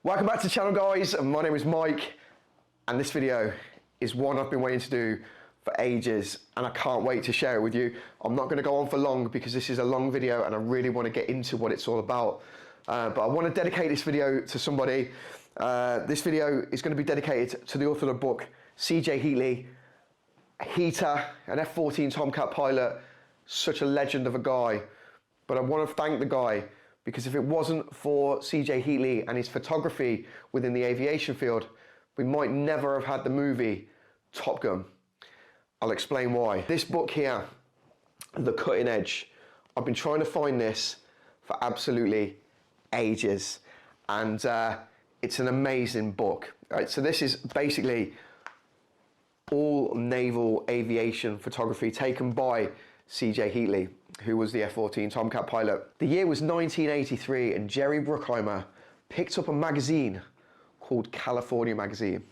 Welcome back to the channel, guys. My name is Mike, and this video is one I've been waiting to do for ages, and I can't wait to share it with you. I'm not going to go on for long because this is a long video and I really want to get into what it's all about. But I want to dedicate this video to somebody. This video is going to be dedicated to the author of the book, C.J. Heatley, a heater, an F-14 Tomcat pilot, such a legend of a guy. But I want to thank the guy, because if it wasn't for C.J. Heatley and his photography within the aviation field, we might never have had the movie Top Gun. I'll explain why. This book here, The Cutting Edge, I've been trying to find this for absolutely ages, and it's an amazing book. Right, so this is basically all naval aviation photography taken by C.J. Heatley, who was the F-14 Tomcat pilot. The year was 1983, and Jerry Bruckheimer picked up a magazine called California Magazine.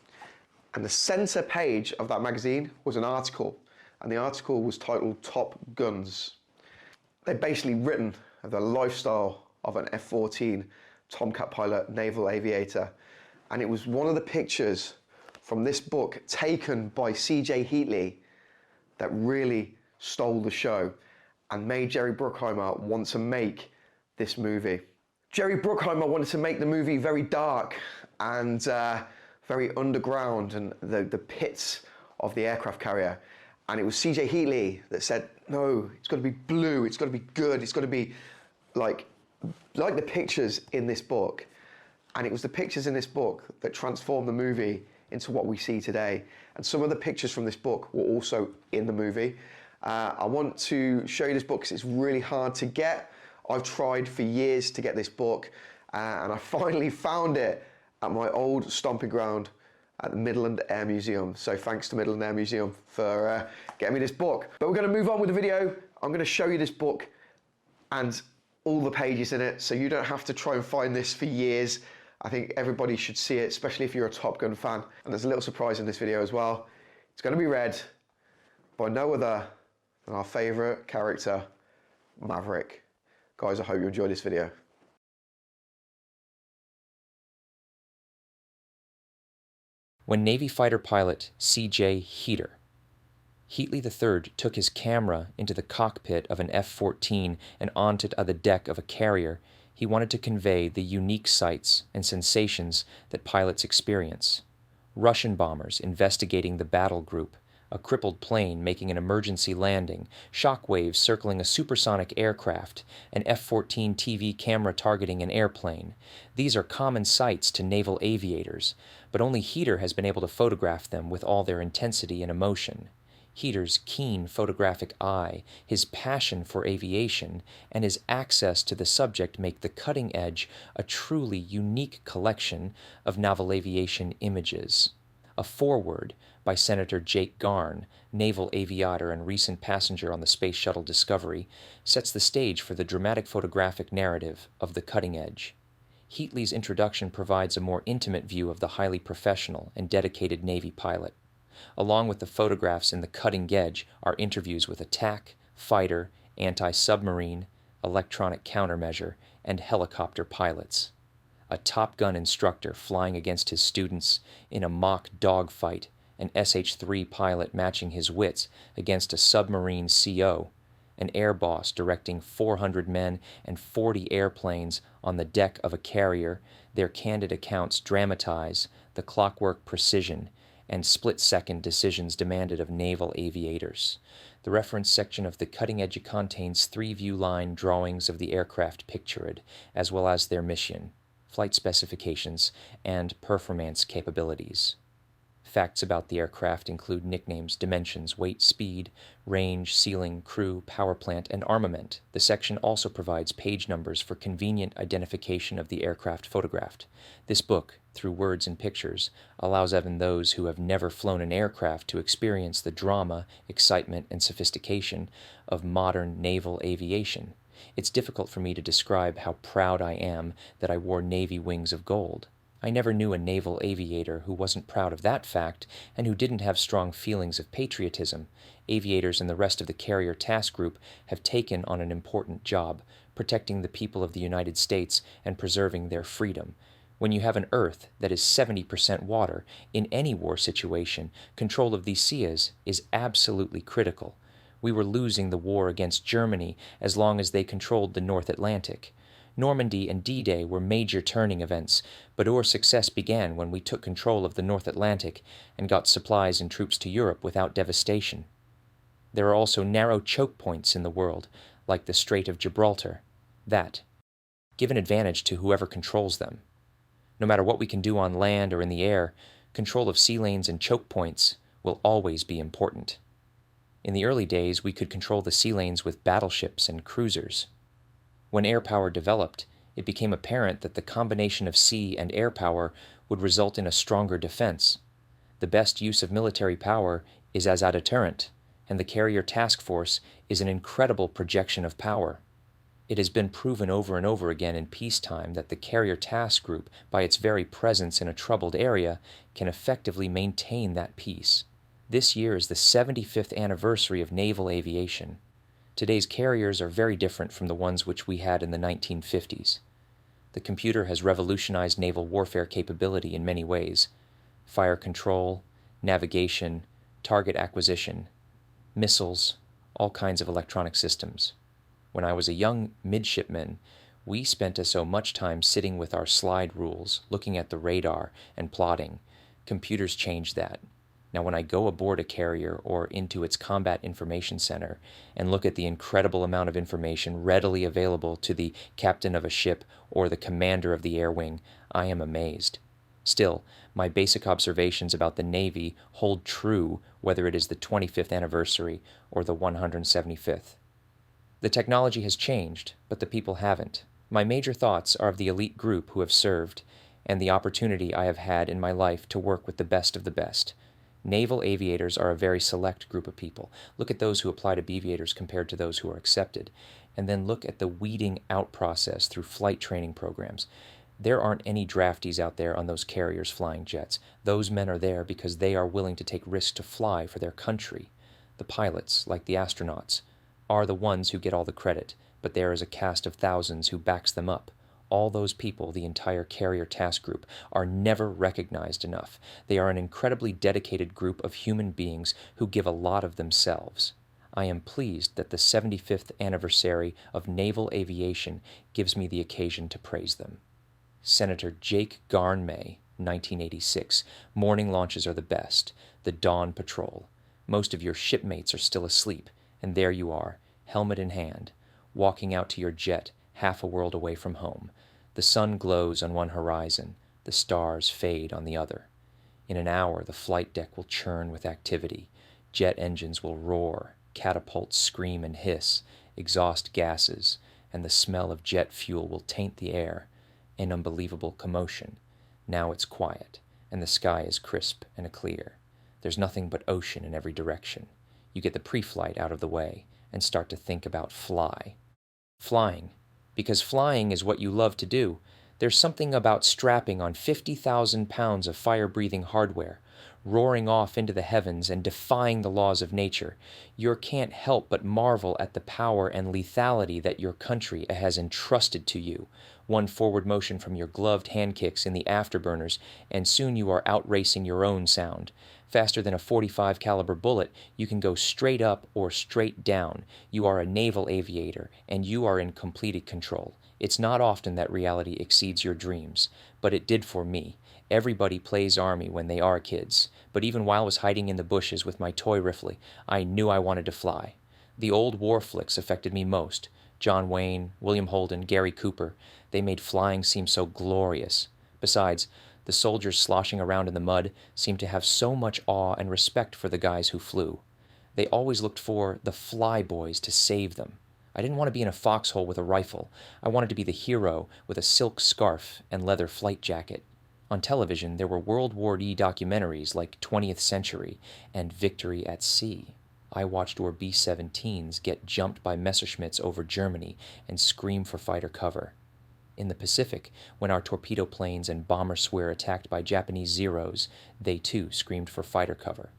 And the center page of that magazine was an article, and the article was titled Top Guns. They'd basically written of the lifestyle of an F-14 Tomcat pilot naval aviator. And it was one of the pictures from this book taken by C.J. Heatley that really stole the show and made Jerry Bruckheimer want to make this movie. Jerry Bruckheimer wanted to make the movie very dark and very underground, and the pits of the aircraft carrier. And it was C.J. Heatley that said, no, it's got to be blue, it's got to be good, it's got to be like the pictures in this book. And it was the pictures in this book that transformed the movie into what we see today. And some of the pictures from this book were also in the movie. I want to show you this book because it's really hard to get. I've tried for years to get this book, and I finally found it at my old stomping ground at the Midland Air Museum. So thanks to Midland Air Museum for getting me this book. But we're going to move on with the video. I'm going to show you this book and all the pages in it, so you don't have to try and find this for years. I think everybody should see it, especially if you're a Top Gun fan. And there's a little surprise in this video as well. It's going to be read by no other than our favorite character, Maverick. Guys, I hope you enjoy this video. When Navy fighter pilot C.J. Heatley III took his camera into the cockpit of an F-14 and onto the deck of a carrier, he wanted to convey the unique sights and sensations that pilots experience. Russian bombers investigating the battle group, a crippled plane making an emergency landing, shock waves circling a supersonic aircraft, an F-14 TV camera targeting an airplane. These are common sights to naval aviators, but only Heatley has been able to photograph them with all their intensity and emotion. Heatley's keen photographic eye, his passion for aviation, and his access to the subject make The Cutting Edge a truly unique collection of naval aviation images. A foreword by Senator Jake Garn, naval aviator and recent passenger on the Space Shuttle Discovery, sets the stage for the dramatic photographic narrative of The Cutting Edge. Heatley's introduction provides a more intimate view of the highly professional and dedicated Navy pilot. Along with the photographs in The Cutting Edge are interviews with attack, fighter, anti-submarine, electronic countermeasure, and helicopter pilots. A Top Gun instructor flying against his students in a mock dogfight, an SH-3 pilot matching his wits against a submarine CO, an air boss directing 400 men and 40 airplanes on the deck of a carrier. Their candid accounts dramatize the clockwork precision and split-second decisions demanded of naval aviators. The reference section of The Cutting Edge contains 3 view-line drawings of the aircraft pictured, as well as their mission, flight specifications, and performance capabilities. Facts about the aircraft include nicknames, dimensions, weight, speed, range, ceiling, crew, power plant, and armament. The section also provides page numbers for convenient identification of the aircraft photographed. This book, through words and pictures, allows even those who have never flown an aircraft to experience the drama, excitement, and sophistication of modern naval aviation. It's difficult for me to describe how proud I am that I wore Navy wings of gold. I never knew a naval aviator who wasn't proud of that fact and who didn't have strong feelings of patriotism. Aviators and the rest of the carrier task group have taken on an important job, protecting the people of the United States and preserving their freedom. When you have an Earth that is 70% water, in any war situation, control of these seas is absolutely critical. We were losing the war against Germany as long as they controlled the North Atlantic. Normandy and D-Day were major turning events, but our success began when we took control of the North Atlantic and got supplies and troops to Europe without devastation. There are also narrow choke points in the world, like the Strait of Gibraltar. That give an advantage to whoever controls them. No matter what we can do on land or in the air, control of sea lanes and choke points will always be important. In the early days, we could control the sea lanes with battleships and cruisers. When air power developed, it became apparent that the combination of sea and air power would result in a stronger defense. The best use of military power is as a deterrent, and the carrier task force is an incredible projection of power. It has been proven over and over again in peacetime that the carrier task group, by its very presence in a troubled area, can effectively maintain that peace. This year is the 75th anniversary of naval aviation. Today's carriers are very different from the ones which we had in the 1950s. The computer has revolutionized naval warfare capability in many ways: fire control, navigation, target acquisition, missiles, all kinds of electronic systems. When I was a young midshipman, we spent so much time sitting with our slide rules, looking at the radar and plotting. Computers changed that. Now, when I go aboard a carrier or into its combat information center and look at the incredible amount of information readily available to the captain of a ship or the commander of the air wing, I am amazed. Still, my basic observations about the Navy hold true whether it is the 25th anniversary or the 175th. The technology has changed, but the people haven't. My major thoughts are of the elite group who have served, and the opportunity I have had in my life to work with the best of the best. Naval aviators are a very select group of people. Look at those who apply to be aviators compared to those who are accepted, and then look at the weeding out process through flight training programs. There aren't any draftees out there on those carriers flying jets. Those men are there because they are willing to take risks to fly for their country. The pilots, like the astronauts, are the ones who get all the credit, but there is a cast of thousands who backs them up. All those people, the entire carrier task group, are never recognized enough. They are an incredibly dedicated group of human beings who give a lot of themselves. I am pleased that the 75th anniversary of naval aviation gives me the occasion to praise them. Senator Jake Garnmay, 1986. Morning launches are the best. The dawn patrol. Most of your shipmates are still asleep, and there you are, helmet in hand, walking out to your jet half a world away from home. The sun glows on one horizon, the stars fade on the other. In an hour, the flight deck will churn with activity. Jet engines will roar, catapults scream and hiss, exhaust gases, and the smell of jet fuel will taint the air. An unbelievable commotion. Now it's quiet, and the sky is crisp and clear. There's nothing but ocean in every direction. You get the pre-flight out of the way and start to think about flying. Because flying is what you love to do. There's something about strapping on 50,000 pounds of fire-breathing hardware, roaring off into the heavens and defying the laws of nature. You can't help but marvel at the power and lethality that your country has entrusted to you. One forward motion from your gloved hand kicks in the afterburners, and soon you are outracing your own sound. Faster than a .45 caliber bullet, you can go straight up or straight down. You are a naval aviator, and you are in complete control. It's not often that reality exceeds your dreams, but it did for me. Everybody plays Army when they are kids, but even while I was hiding in the bushes with my toy rifle, I knew I wanted to fly. The old war flicks affected me most. John Wayne, William Holden, Gary Cooper, they made flying seem so glorious. Besides, the soldiers sloshing around in the mud seemed to have so much awe and respect for the guys who flew. They always looked for the fly boys to save them. I didn't want to be in a foxhole with a rifle. I wanted to be the hero with a silk scarf and leather flight jacket. On television, there were World War II documentaries like 20th Century and Victory at Sea. I watched our B-17s get jumped by Messerschmitts over Germany and scream for fighter cover. In the Pacific, when our torpedo planes and bombers were attacked by Japanese Zeros, they too screamed for fighter cover.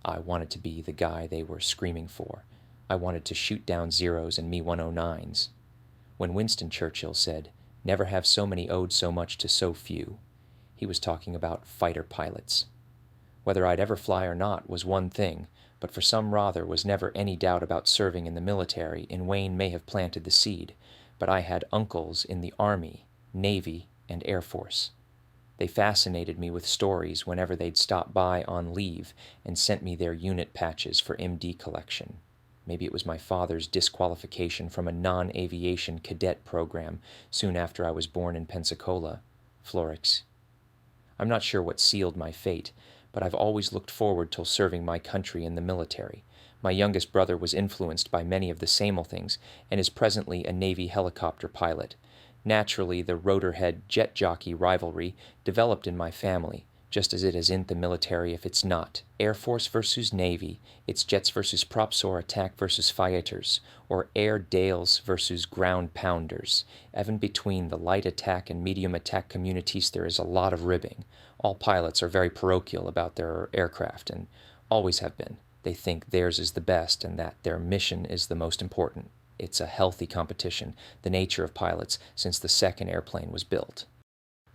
I wanted to be the guy they were screaming for. I wanted to shoot down Zeros and Me-109s. When Winston Churchill said, Never have so many owed so much to so few. He was talking about fighter pilots. Whether I'd ever fly or not was one thing, but for some rather was never any doubt about serving in the military, and Wayne may have planted the seed, but I had uncles in the Army, Navy, and Air Force. They fascinated me with stories whenever they'd stop by on leave and sent me their unit patches for MD collection. Maybe it was my father's disqualification from a non-aviation cadet program soon after I was born in Pensacola, Florix. I'm not sure what sealed my fate, but I've always looked forward to serving my country in the military. My youngest brother was influenced by many of the same things and is presently a Navy helicopter pilot. Naturally, the rotorhead jet jockey rivalry developed in my family, just as it is in the military if it's not. Air Force versus Navy, it's jets versus props or attack versus fighters, or air Dales versus ground pounders. Even between the light attack and medium attack communities there is a lot of ribbing. All pilots are very parochial about their aircraft and always have been. They think theirs is the best and that their mission is the most important. It's a healthy competition, the nature of pilots since the second airplane was built.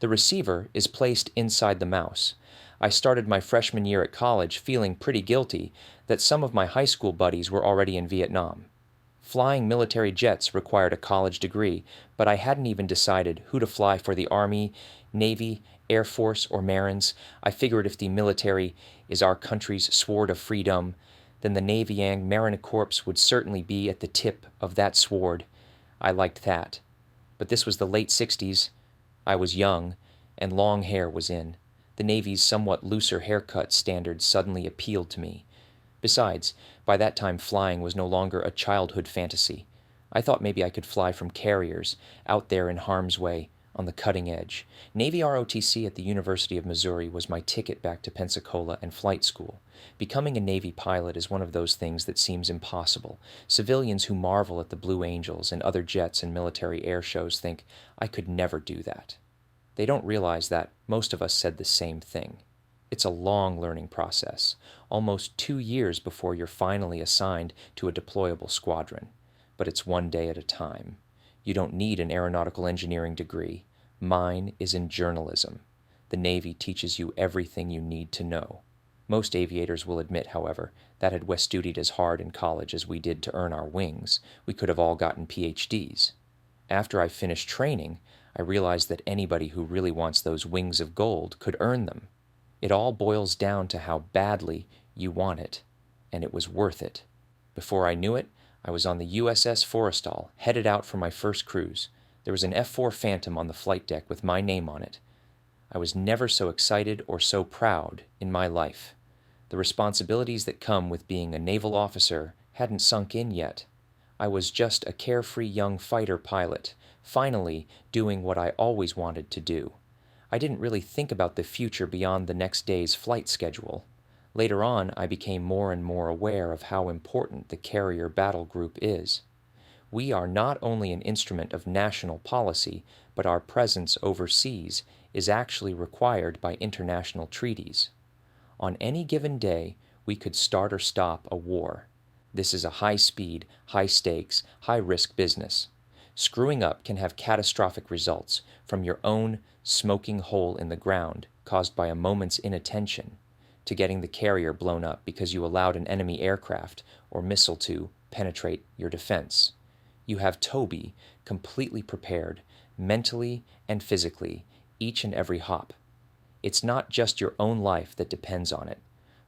The receiver is placed inside the mouse. I started my freshman year at college feeling pretty guilty that some of my high school buddies were already in Vietnam. Flying military jets required a college degree, but I hadn't even decided who to fly for the Army, Navy, Air Force, or Marines. I figured if the military is our country's sword of freedom, then the Navy and Marine Corps would certainly be at the tip of that sword. I liked that. But this was the late 60s. I was young, and long hair was in. The Navy's somewhat looser haircut standards suddenly appealed to me. Besides, by that time flying was no longer a childhood fantasy. I thought maybe I could fly from carriers, out there in harm's way, on the cutting edge. Navy ROTC at the University of Missouri was my ticket back to Pensacola and flight school. Becoming a Navy pilot is one of those things that seems impossible. Civilians who marvel at the Blue Angels and other jets and military air shows think, I could never do that. They don't realize that most of us said the same thing. It's a long learning process, almost 2 years before you're finally assigned to a deployable squadron. But it's one day at a time. You don't need an aeronautical engineering degree. Mine is in journalism. The Navy teaches you everything you need to know. Most aviators will admit, however, that had we studied as hard in college as we did to earn our wings, we could have all gotten PhDs. After I finished training, I realized that anybody who really wants those wings of gold could earn them. It all boils down to how badly you want it, and it was worth it. Before I knew it, I was on the USS Forrestal, headed out for my first cruise. There was an F-4 Phantom on the flight deck with my name on it. I was never so excited or so proud in my life. The responsibilities that come with being a naval officer hadn't sunk in yet. I was just a carefree young fighter pilot, finally doing what I always wanted to do. I didn't really think about the future beyond the next day's flight schedule. Later on, I became more and more aware of how important the carrier battle group is. We are not only an instrument of national policy, but our presence overseas is actually required by international treaties. On any given day, we could start or stop a war. This is a high-speed, high-stakes, high-risk business. Screwing up can have catastrophic results, from your own smoking hole in the ground caused by a moment's inattention, to getting the carrier blown up because you allowed an enemy aircraft or missile to penetrate your defense. You have Toby completely prepared, mentally and physically, each and every hop. It's not just your own life that depends on it.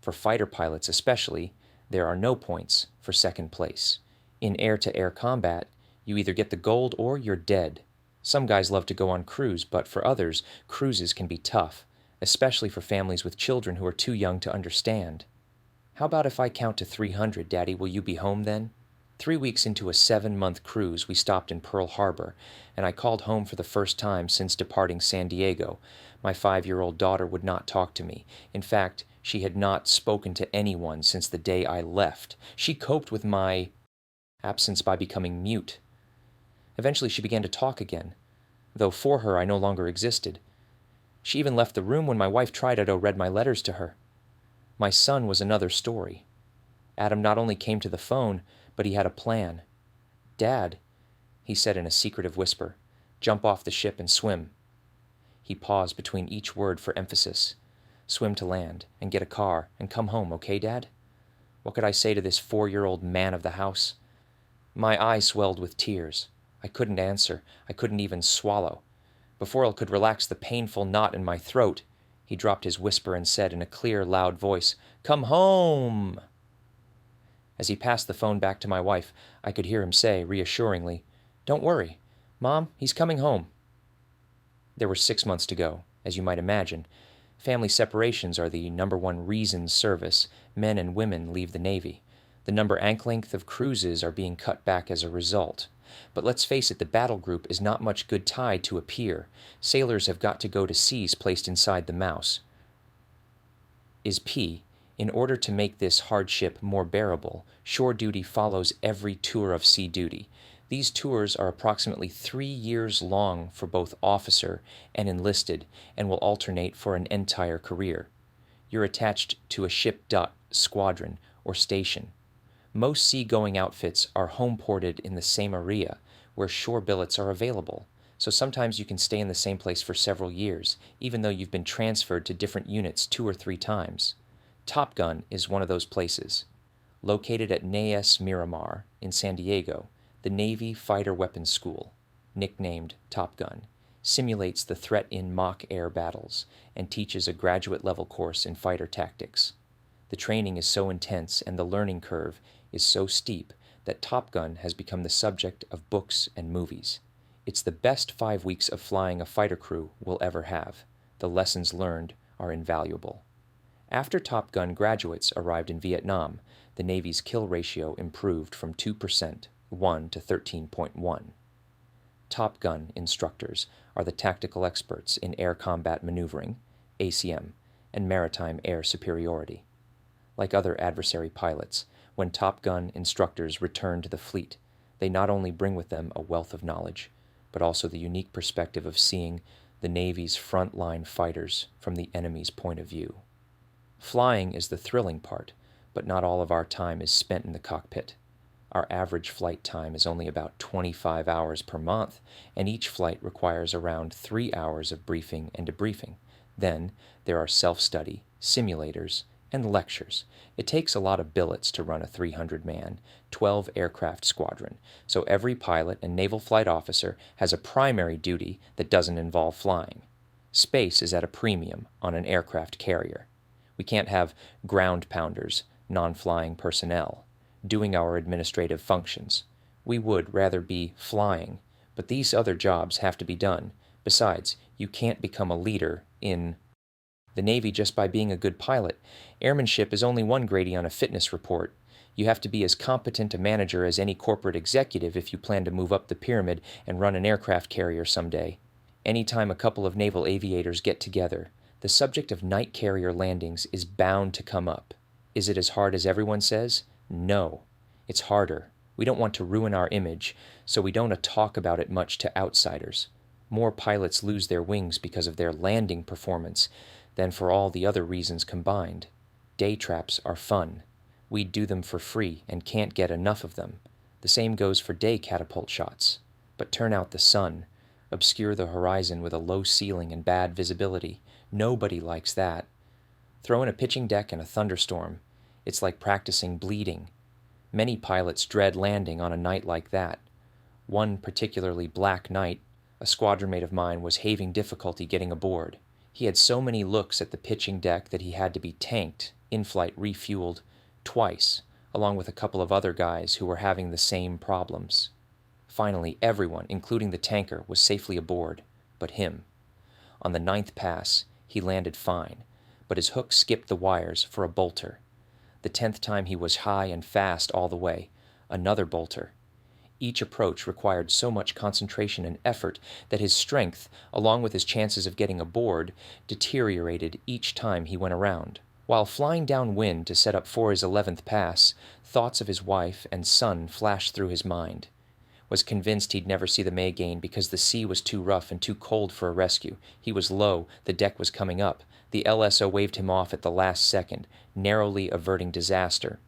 For fighter pilots especially, there are no points for second place. In air-to-air combat, you either get the gold or you're dead. Some guys love to go on cruise, but for others, cruises can be tough, especially for families with children who are too young to understand. How about if I count to 300, Daddy, will you be home then? 3 weeks into a 7-month cruise, we stopped in Pearl Harbor, and I called home for the first time since departing San Diego. My 5-year-old daughter would not talk to me. In fact, she had not spoken to anyone since the day I left. She coped with my absence by becoming mute. Eventually she began to talk again, though for her I no longer existed. She even left the room when my wife Trido read my letters to her. My son was another story. Adam not only came to the phone, but he had a plan. Dad, he said in a secretive whisper, Jump off the ship and swim." He paused between each word for emphasis. "Swim to land, and get a car, and come home, okay, Dad?" What could I say to this 4-year-old man of the house? My eyes swelled with tears. I couldn't answer. I couldn't even swallow. Before I could relax the painful knot in my throat, he dropped his whisper and said in a clear, loud voice, "Come home!" As he passed the phone back to my wife, I could hear him say, reassuringly, "Don't worry. Mom, he's coming home." There were 6 months to go. As you might imagine, family separations are the #1 reason service men and women leave the Navy. The number and length of cruises are being cut back as a result. But let's face it, the battle group is not much good tied to a pier. Sailors have got to go to seas placed inside the mouse. Is P. In order to make this hardship more bearable, shore duty follows every tour of sea duty. These tours are approximately 3 years long for both officer and enlisted and will alternate for an entire career. You're attached to a ship squadron or station. Most seagoing outfits are home-ported in the same area where shore billets are available, so sometimes you can stay in the same place for several years, even though you've been transferred to different units 2 or 3 times. Top Gun is one of those places. Located at NAS Miramar in San Diego, the Navy Fighter Weapons School, nicknamed Top Gun, simulates the threat in mock air battles and teaches a graduate-level course in fighter tactics. The training is so intense and the learning curve is so steep that Top Gun has become the subject of books and movies. It's the best 5 weeks of flying a fighter crew will ever have. The lessons learned are invaluable. After Top Gun graduates arrived in Vietnam, the Navy's kill ratio improved from 2%, 1 to 13.1. Top Gun instructors are the tactical experts in air combat maneuvering, ACM, and maritime air superiority. Like other adversary pilots, when Top Gun instructors return to the fleet, they not only bring with them a wealth of knowledge, but also the unique perspective of seeing the Navy's front-line fighters from the enemy's point of view. Flying is the thrilling part, but not all of our time is spent in the cockpit. Our average flight time is only about 25 hours per month, and each flight requires around 3 hours of briefing and debriefing. Then there are self-study, simulators, and lectures. It takes a lot of billets to run a 300-man, 12-aircraft squadron, so every pilot and naval flight officer has a primary duty that doesn't involve flying. Space is at a premium on an aircraft carrier. We can't have ground pounders, non-flying personnel, doing our administrative functions. We would rather be flying, but these other jobs have to be done. Besides, you can't become a leader in the Navy just by being a good pilot. Airmanship is only one grading on a fitness report. You have to be as competent a manager as any corporate executive if you plan to move up the pyramid and run an aircraft carrier someday. Anytime a couple of naval aviators get together, the subject of night carrier landings is bound to come up. Is it as hard as everyone says? No. It's harder. We don't want to ruin our image, so we don't talk about it much to outsiders. More pilots lose their wings because of their landing performance than for all the other reasons combined. Day traps are fun. We do them for free and can't get enough of them. The same goes for day catapult shots. But turn out the sun. Obscure the horizon with a low ceiling and bad visibility. Nobody likes that. Throw in a pitching deck and a thunderstorm. It's like practicing bleeding. Many pilots dread landing on a night like that. One particularly black night, a squadron mate of mine was having difficulty getting aboard. He had so many looks at the pitching deck that he had to be tanked, in-flight refueled, twice, along with a couple of other guys who were having the same problems. Finally, everyone, including the tanker, was safely aboard, but him. On the 9th pass, he landed fine, but his hook skipped the wires for a bolter. The 10th time he was high and fast all the way, another bolter. Each approach required so much concentration and effort that his strength, along with his chances of getting aboard, deteriorated each time he went around. While flying downwind to set up for his 11th pass, thoughts of his wife and son flashed through his mind. Was convinced he'd never see them again because the sea was too rough and too cold for a rescue. He was low, the deck was coming up. The LSO waved him off at the last second, narrowly averting disaster.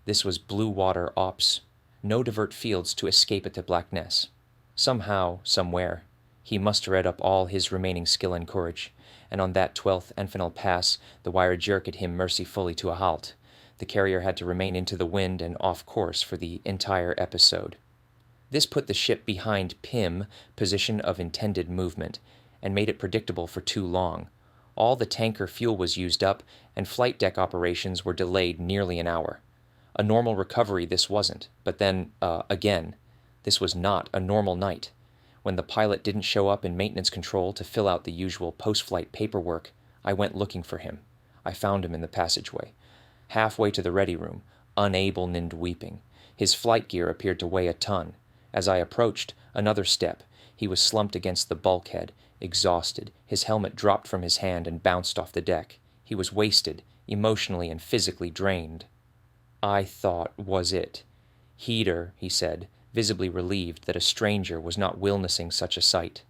This was blue water ops. No divert fields to escape at the Black Ness. Somehow, somewhere, He mustered up all his remaining skill and courage, and on that 12th and final pass, the wire jerked him mercifully to a halt. The carrier had to remain into the wind and off course for the entire episode. This put the ship behind PIM, position of intended movement, and made it predictable for too long. All the tanker fuel was used up, and flight deck operations were delayed nearly an hour. A normal recovery this wasn't, but then, again, this was not a normal night. When the pilot didn't show up in maintenance control to fill out the usual post-flight paperwork, I went looking for him. I found him in the passageway, halfway to the ready room, unable and weeping. His flight gear appeared to weigh a ton. As I approached, another step, he was slumped against the bulkhead, exhausted. His helmet dropped from his hand and bounced off the deck. He was wasted, emotionally and physically drained. I thought was it. Heater, he said, visibly relieved that a stranger was not witnessing such a sight.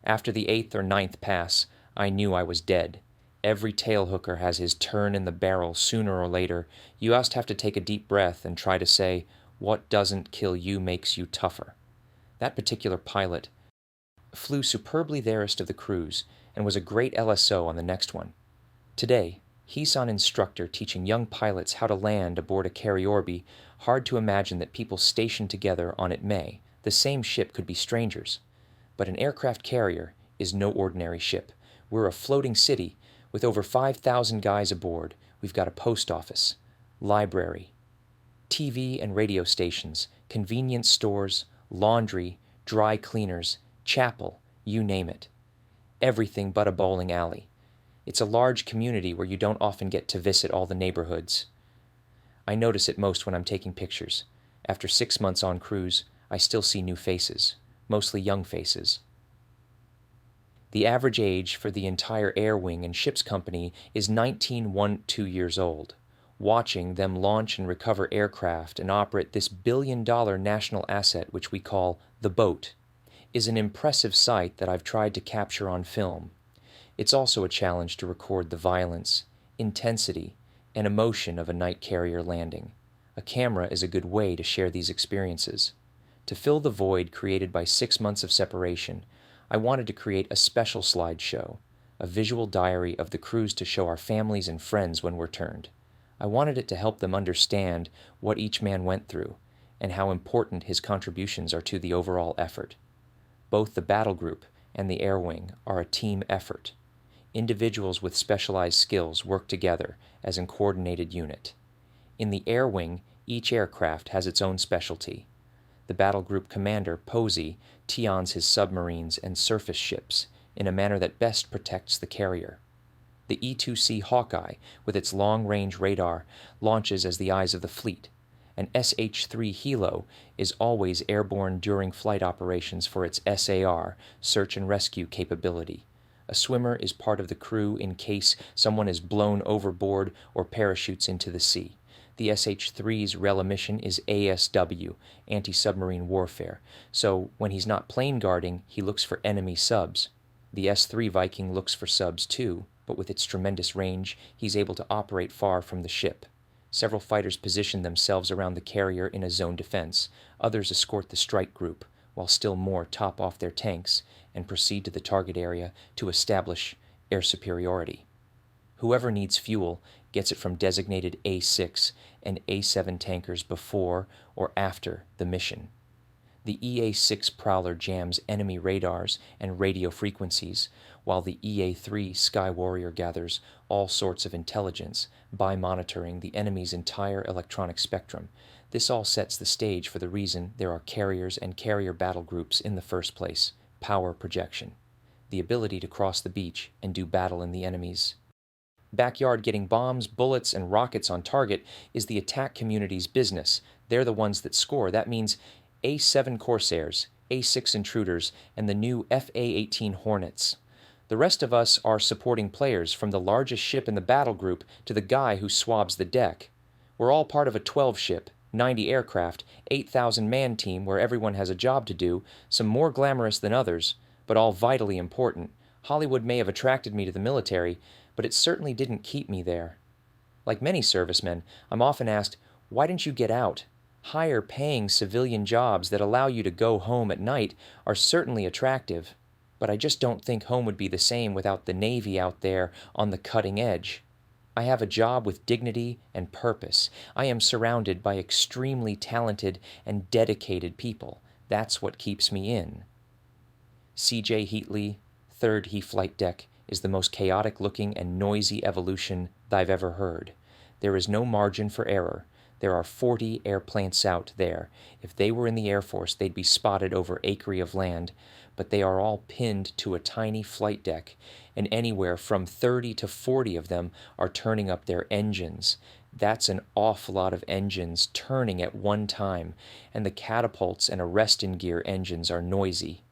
After the 8th or 9th pass, I knew I was dead. Every tailhooker has his turn in the barrel sooner or later. You just have to take a deep breath and try to say, what doesn't kill you makes you tougher. That particular pilot flew superbly the rest of the cruise and was a great LSO on the next one. Today, he's an instructor teaching young pilots how to land aboard a carriorby. Hard to imagine that people stationed together on it may. The same ship could be strangers. But an aircraft carrier is no ordinary ship. We're a floating city with over 5,000 guys aboard. We've got a post office, library, TV and radio stations, convenience stores, laundry, dry cleaners, chapel, you name it. Everything but a bowling alley. It's a large community where you don't often get to visit all the neighborhoods. I notice it most when I'm taking pictures. After 6 months on cruise, I still see new faces, mostly young faces. The average age for the entire air wing and ship's company is 12 years old. Watching them launch and recover aircraft and operate this billion-dollar national asset, which we call the boat, is an impressive sight that I've tried to capture on film. It's also a challenge to record the violence, intensity, and emotion of a night carrier landing. A camera is a good way to share these experiences. To fill the void created by 6 months of separation, I wanted to create a special slideshow, a visual diary of the cruise to show our families and friends when we're turned. I wanted it to help them understand what each man went through and how important his contributions are to the overall effort. Both the battle group and the air wing are a team effort. Individuals with specialized skills work together as a coordinated unit. In the air wing, each aircraft has its own specialty. The battle group commander, Posey, tions his submarines and surface ships in a manner that best protects the carrier. The E-2C Hawkeye, with its long-range radar, launches as the eyes of the fleet. An SH-3 Hilo is always airborne during flight operations for its SAR, search and rescue capability. A swimmer is part of the crew in case someone is blown overboard or parachutes into the sea. The SH-3's RELA mission is ASW, anti-submarine warfare, so when he's not plane guarding, he looks for enemy subs. The S-3 Viking looks for subs too, but with its tremendous range, he's able to operate far from the ship. Several fighters position themselves around the carrier in a zone defense. Others escort the strike group, while still more top off their tanks and proceed to the target area to establish air superiority. Whoever needs fuel gets it from designated A6 and A7 tankers before or after the mission. The EA6 Prowler jams enemy radars and radio frequencies, while the EA3 Sky Warrior gathers all sorts of intelligence by monitoring the enemy's entire electronic spectrum. This all sets the stage for the reason there are carriers and carrier battle groups in the first place: power projection, the ability to cross the beach and do battle in the enemy's backyard. Getting bombs, bullets, and rockets on target is the attack community's business. They're the ones that score. That means A7 Corsairs, A6 Intruders, and the new FA-18 Hornets. The rest of us are supporting players, from the largest ship in the battle group to the guy who swabs the deck. We're all part of a 12-ship, 90 aircraft, 8,000-man team where everyone has a job to do, some more glamorous than others, but all vitally important. Hollywood may have attracted me to the military, but it certainly didn't keep me there. Like many servicemen, I'm often asked, why didn't you get out? Higher-paying civilian jobs that allow you to go home at night are certainly attractive. But I just don't think home would be the same without the Navy out there on the cutting edge. I have a job with dignity and purpose. I am surrounded by extremely talented and dedicated people. That's what keeps me in. C.J. Heatley, 3rd He Flight Deck, is the most chaotic-looking and noisy evolution I've ever heard. There is no margin for error. There are 40 airplanes out there. If they were in the Air Force, they'd be spotted over acre of land, but they are all pinned to a tiny flight deck, and anywhere from 30 to 40 of them are turning up their engines. That's an awful lot of engines turning at one time, and the catapults and arresting gear engines are noisy.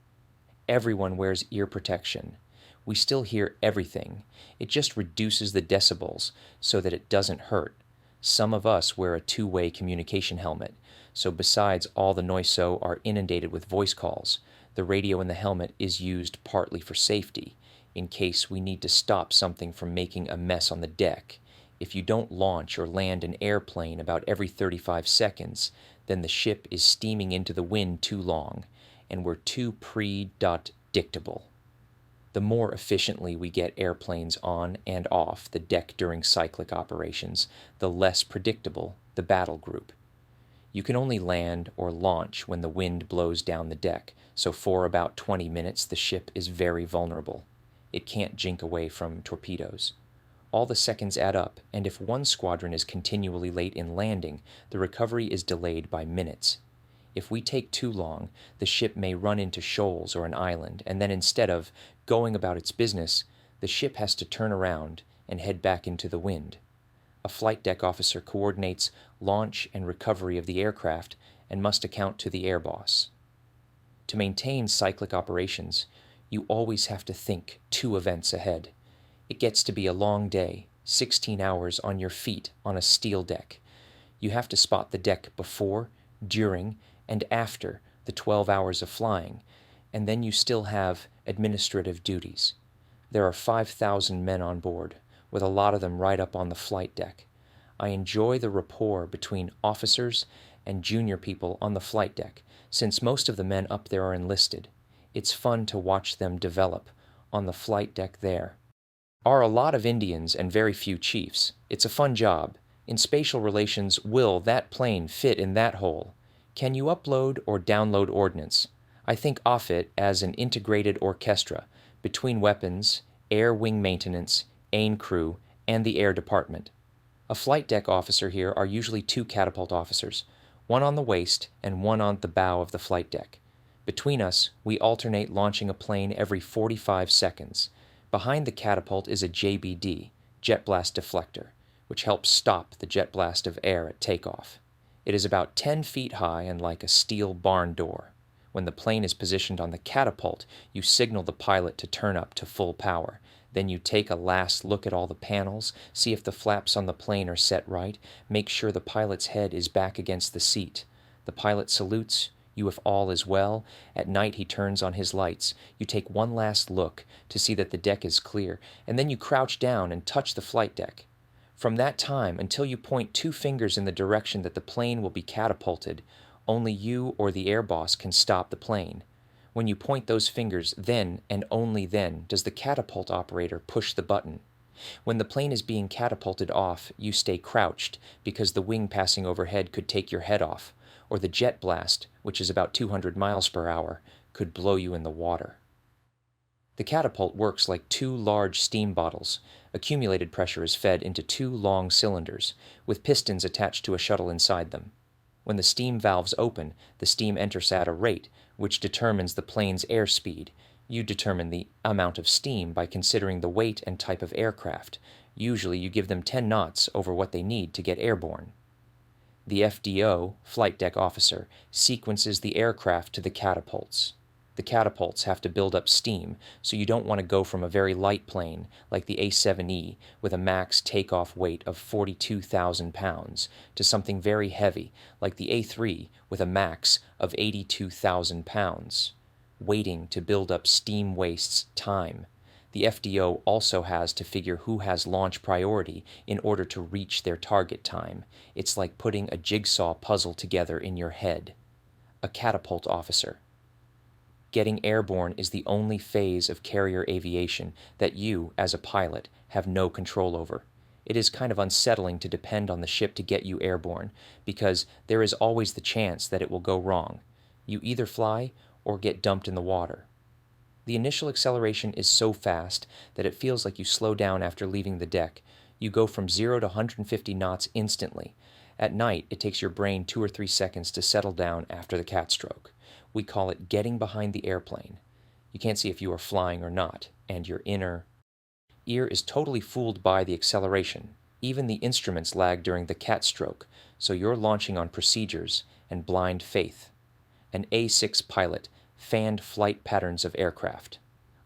Everyone wears ear protection. We still hear everything. It just reduces the decibels so that it doesn't hurt. Some of us wear a two-way communication helmet, so besides all the noiso are inundated with voice calls. The radio in the helmet is used partly for safety, in case we need to stop something from making a mess on the deck. If you don't launch or land an airplane about every 35 seconds, then the ship is steaming into the wind too long, and we're too predictable. The more efficiently we get airplanes on and off the deck during cyclic operations, the less predictable the battle group. You can only land or launch when the wind blows down the deck, so for about 20 minutes the ship is very vulnerable. It can't jink away from torpedoes. All the seconds add up, and if one squadron is continually late in landing, the recovery is delayed by minutes. If we take too long, the ship may run into shoals or an island, and then instead of going about its business, the ship has to turn around and head back into the wind. A flight deck officer coordinates launch and recovery of the aircraft and must account to the air boss. To maintain cyclic operations, you always have to think 2 events ahead. It gets to be a long day, 16 hours on your feet on a steel deck. You have to spot the deck before, during, and after the 12 hours of flying, and then you still have administrative duties. There are 5,000 men on board, with a lot of them right up on the flight deck. I enjoy the rapport between officers and junior people on the flight deck, since most of the men up there are enlisted. It's fun to watch them develop on the flight deck there. Are a lot of Indians and very few chiefs. It's a fun job. In spatial relations, will that plane fit in that hole? Can you upload or download ordnance? I think of it as an integrated orchestra between weapons, air wing maintenance, AIM crew, and the air department. A flight deck officer here are usually 2 catapult officers, one on the waist and one on the bow of the flight deck. Between us, we alternate launching a plane every 45 seconds. Behind the catapult is a JBD, jet blast deflector, which helps stop the jet blast of air at takeoff. It is about 10 feet high and like a steel barn door. When the plane is positioned on the catapult, you signal the pilot to turn up to full power. Then you take a last look at all the panels, see if the flaps on the plane are set right, make sure the pilot's head is back against the seat. The pilot salutes you if all is well. At night he turns on his lights. You take one last look to see that the deck is clear, and then you crouch down and touch the flight deck. From that time until you point 2 fingers in the direction that the plane will be catapulted, only you or the air boss can stop the plane. When you point those fingers, then and only then does the catapult operator push the button. When the plane is being catapulted off, you stay crouched because the wing passing overhead could take your head off, or the jet blast, which is about 200 miles per hour, could blow you in the water. The catapult works like 2 large steam bottles. Accumulated pressure is fed into 2 long cylinders, with pistons attached to a shuttle inside them. When the steam valves open, the steam enters at a rate, which determines the plane's airspeed. You determine the amount of steam by considering the weight and type of aircraft. Usually you give them 10 knots over what they need to get airborne. The FDO, flight deck officer, sequences the aircraft to the catapults. The catapults have to build up steam, so you don't want to go from a very light plane, like the A-7E, with a max takeoff weight of 42,000 pounds, to something very heavy, like the A-3, with a max of 82,000 pounds. Waiting to build up steam wastes time. The FDO also has to figure who has launch priority in order to reach their target time. It's like putting a jigsaw puzzle together in your head. A catapult officer. getting airborne is the only phase of carrier aviation that you, as a pilot, have no control over. It is kind of unsettling to depend on the ship to get you airborne, because there is always the chance that it will go wrong. You either fly or get dumped in the water. The initial acceleration is so fast that it feels like you slow down after leaving the deck. You go from 0 to 150 knots instantly. At night, it takes your brain 2 or 3 seconds to settle down after the cat stroke. We call it getting behind the airplane. You can't see if you are flying or not, and your inner ear is totally fooled by the acceleration. Even the instruments lag during the cat stroke, so you're launching on procedures and blind faith. An A6 pilot fanned flight patterns of aircraft.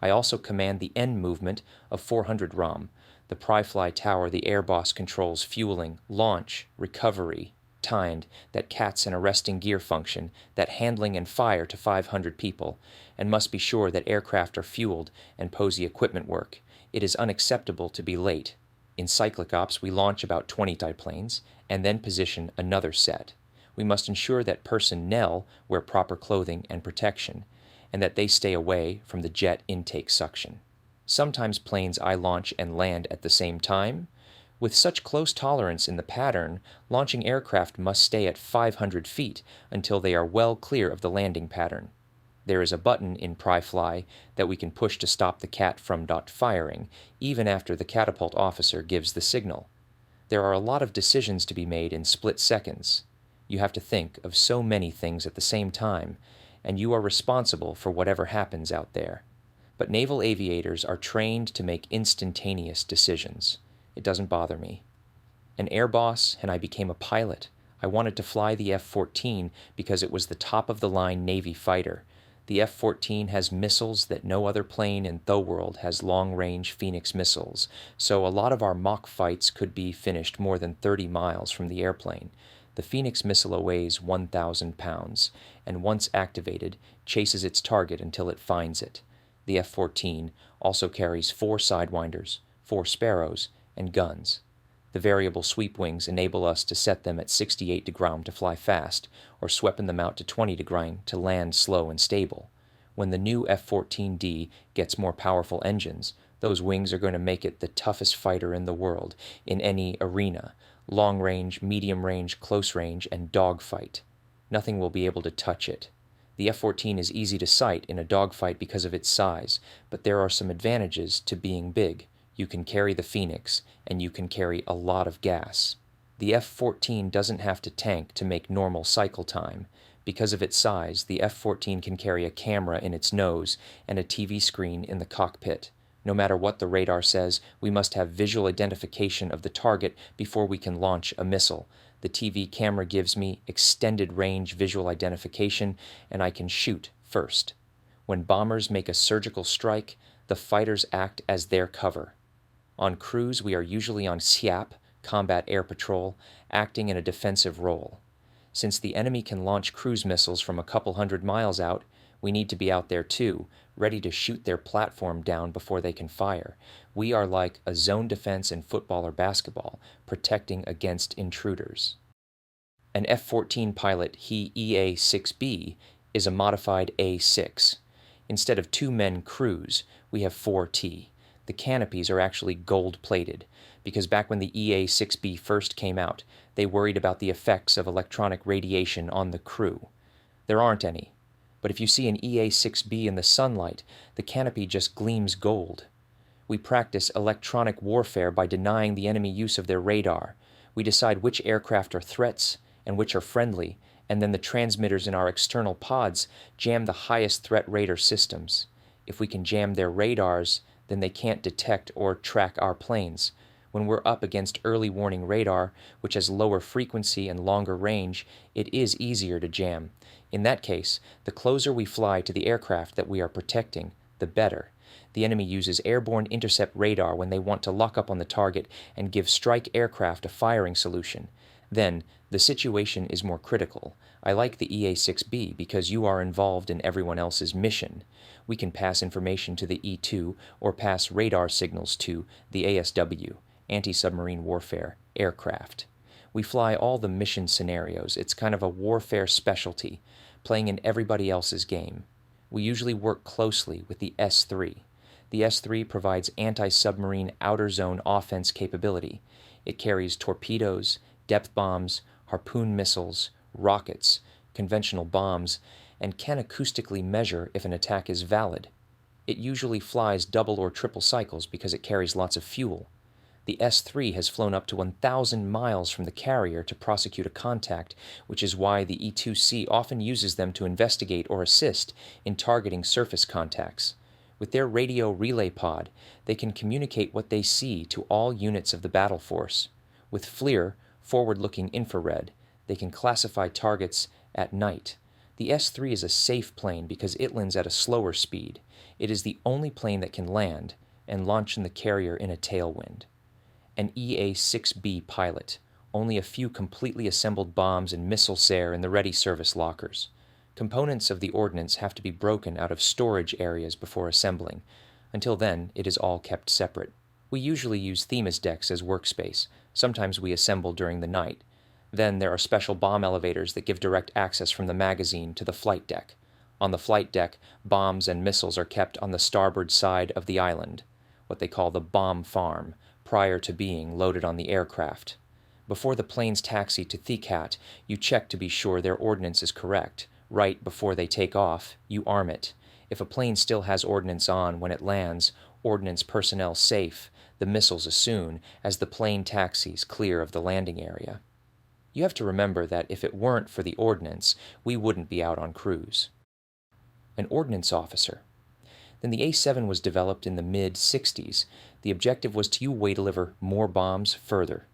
I also command the end movement of 400 ROM, the pry-fly tower the air boss controls fueling, launch, recovery, timed, that cat's and arresting gear function, that handling and fire to 500 people, and must be sure that aircraft are fueled and posy equipment work. It is unacceptable to be late. In cyclic ops, we launch about 20 diplanes and then position another set. We must ensure that personnel wear proper clothing and protection, and that they stay away from the jet intake suction. Sometimes planes I launch and land at the same time. With such close tolerance in the pattern, launching aircraft must stay at 500 feet until they are well clear of the landing pattern. There is a button in pry-fly that we can push to stop the cat from firing, even after the catapult officer gives the signal. There are a lot of decisions to be made in split seconds. You have to think of so many things at the same time, and you are responsible for whatever happens out there. But naval aviators are trained to make instantaneous decisions. It doesn't bother me. An air boss, and I became a pilot. I wanted to fly the F-14 because it was the top-of-the-line Navy fighter. The F-14 has missiles that no other plane in the world has long-range Phoenix missiles, so a lot of our mock fights could be finished more than 30 miles from the airplane. The Phoenix missile weighs 1,000 pounds, and once activated, chases its target until it finds it. The F-14 also carries 4 sidewinders, 4 Sparrows, and guns. The variable sweep wings enable us to set them at 68 degrees to fly fast, or sweepen them out to 20 degrees to land slow and stable. When the new F-14D gets more powerful engines, those wings are going to make it the toughest fighter in the world, in any arena, long range, medium range, close range, and dogfight. Nothing will be able to touch it. The F-14 is easy to sight in a dogfight because of its size, but there are some advantages to being big. You can carry the Phoenix, and you can carry a lot of gas. The F-14 doesn't have to tank to make normal cycle time. Because of its size, the F-14 can carry a camera in its nose and a TV screen in the cockpit. No matter what the radar says, we must have visual identification of the target before we can launch a missile. The TV camera gives me extended range visual identification, and I can shoot first. When bombers make a surgical strike, the fighters act as their cover. On cruise, we are usually on SIAP, Combat Air Patrol, acting in a defensive role. Since the enemy can launch cruise missiles from a couple hundred miles out, we need to be out there too, ready to shoot their platform down before they can fire. We are like a zone defense in football or basketball, protecting against intruders. An F-14 pilot, he EA-6B, is a modified A-6. Instead of 2 men cruise, we have 4T. The canopies are actually gold-plated, because back when the EA-6B first came out, they worried about the effects of electronic radiation on the crew. There aren't any, but if you see an EA-6B in the sunlight, the canopy just gleams gold. We practice electronic warfare by denying the enemy use of their radar. We decide which aircraft are threats and which are friendly, and then the transmitters in our external pods jam the highest threat radar systems. If we can jam their radars, then they can't detect or track our planes. When we're up against early warning radar, which has lower frequency and longer range, it is easier to jam. In that case, the closer we fly to the aircraft that we are protecting, the better. The enemy uses airborne intercept radar when they want to lock up on the target and give strike aircraft a firing solution. Then, the situation is more critical. I like the EA-6B because you are involved in everyone else's mission. We can pass information to the E-2 or pass radar signals to the ASW, anti-submarine warfare, aircraft. We fly all the mission scenarios. It's kind of a warfare specialty, playing in everybody else's game. We usually work closely with the S-3. The S-3 provides anti-submarine outer zone offense capability. It carries torpedoes, depth bombs, harpoon missiles, rockets, conventional bombs, and can acoustically measure if an attack is valid. It usually flies double or triple cycles because it carries lots of fuel. The S-3 has flown up to 1,000 miles from the carrier to prosecute a contact, which is why the E-2C often uses them to investigate or assist in targeting surface contacts. With their radio relay pod, they can communicate what they see to all units of the battle force. With FLIR, forward-looking infrared, they can classify targets at night. The S-3 is a safe plane because it lands at a slower speed. It is the only plane that can land and launch in the carrier in a tailwind. An EA-6B pilot, only a few completely assembled bombs and missile SARE in the ready service lockers. Components of the ordnance have to be broken out of storage areas before assembling. Until then, it is all kept separate. We usually use Themis decks as workspace. Sometimes we assemble during the night. Then there are special bomb elevators that give direct access from the magazine to the flight deck. On the flight deck, bombs and missiles are kept on the starboard side of the island, what they call the bomb farm, prior to being loaded on the aircraft. Before the planes taxi to Thikat, you check to be sure their ordnance is correct. Right before they take off, you arm it. If a plane still has ordnance on when it lands, ordnance personnel safe, the missiles as soon as the plane taxis clear of the landing area. You have to remember that if it weren't for the ordnance, we wouldn't be out on cruise. An ordnance officer. Then the A-7 was developed in the mid-60s. The objective was to way-deliver more bombs further.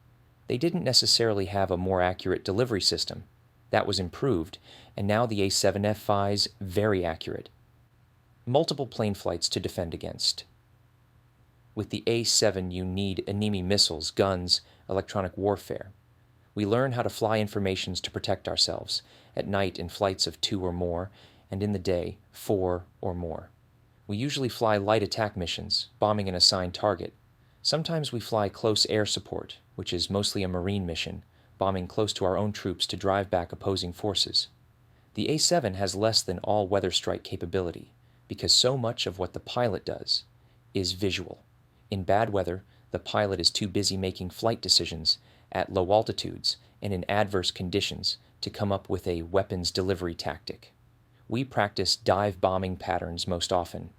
They didn't necessarily have a more accurate delivery system. That was improved, and now the A-7F is very accurate. Multiple plane flights to defend against. With the A-7 you need enemy missiles, guns, electronic warfare. We learn how to fly informations to protect ourselves, at night in flights of 2 or more, and in the day 4 or more. We usually fly light attack missions, bombing an assigned target. Sometimes we fly close air support, which is mostly a Marine mission, bombing close to our own troops to drive back opposing forces. The A-7 has less than all-weather strike capability, because so much of what the pilot does is visual. In bad weather, the pilot is too busy making flight decisions at low altitudes and in adverse conditions to come up with a weapons delivery tactic. We practice dive bombing patterns most often.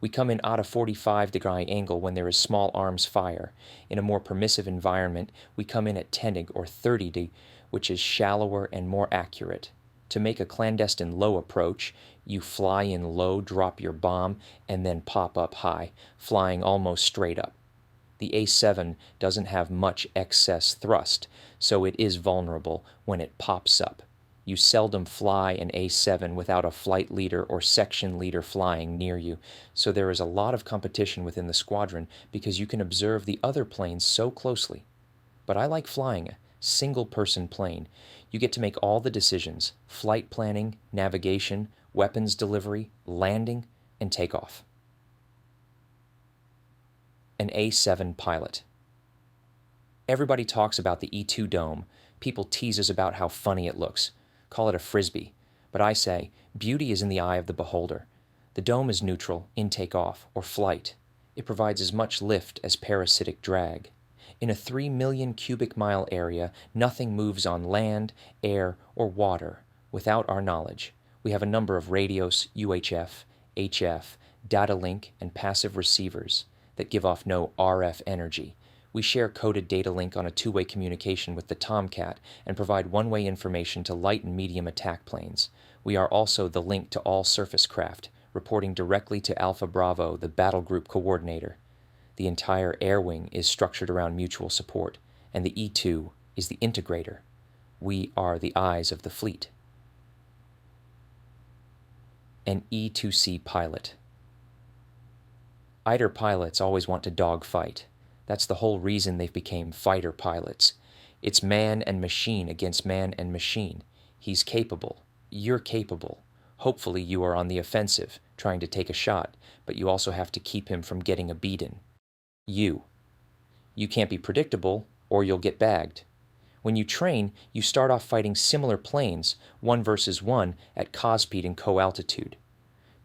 We come in at a 45-degree angle when there is small arms fire. In a more permissive environment, we come in at 10 or 30, which is shallower and more accurate. To make a clandestine low approach, you fly in low, drop your bomb, and then pop up high, flying almost straight up. The A-7 doesn't have much excess thrust, so it is vulnerable when it pops up. You seldom fly an A-7 without a flight leader or section leader flying near you, so there is a lot of competition within the squadron because you can observe the other planes so closely. But I like flying a single-person plane. You get to make all the decisions: flight planning, navigation, weapons delivery, landing, and takeoff. An A-7 pilot. Everybody talks about the E-2 dome. People tease us about how funny it looks. Call it a frisbee. But I say, beauty is in the eye of the beholder. The dome is neutral in takeoff or flight. It provides as much lift as parasitic drag. In a 3 million cubic mile area, nothing moves on land, air, or water without our knowledge. We have a number of radios, UHF, HF, data link, and passive receivers that give off no RF energy. We share coded data link on a two-way communication with the Tomcat and provide one-way information to light and medium attack planes. We are also the link to all surface craft, reporting directly to Alpha Bravo, the battle group coordinator. The entire air wing is structured around mutual support, and the E-2 is the integrator. We are the eyes of the fleet. An E-2C pilot. Eider pilots always want to dogfight. That's the whole reason they've become fighter pilots. It's man and machine against man and machine. He's capable. You're capable. Hopefully you are on the offensive, trying to take a shot, but you also have to keep him from getting a beaten. You can't be predictable, or you'll get bagged. When you train, you start off fighting similar planes, 1 versus 1, at cos speed and co-altitude.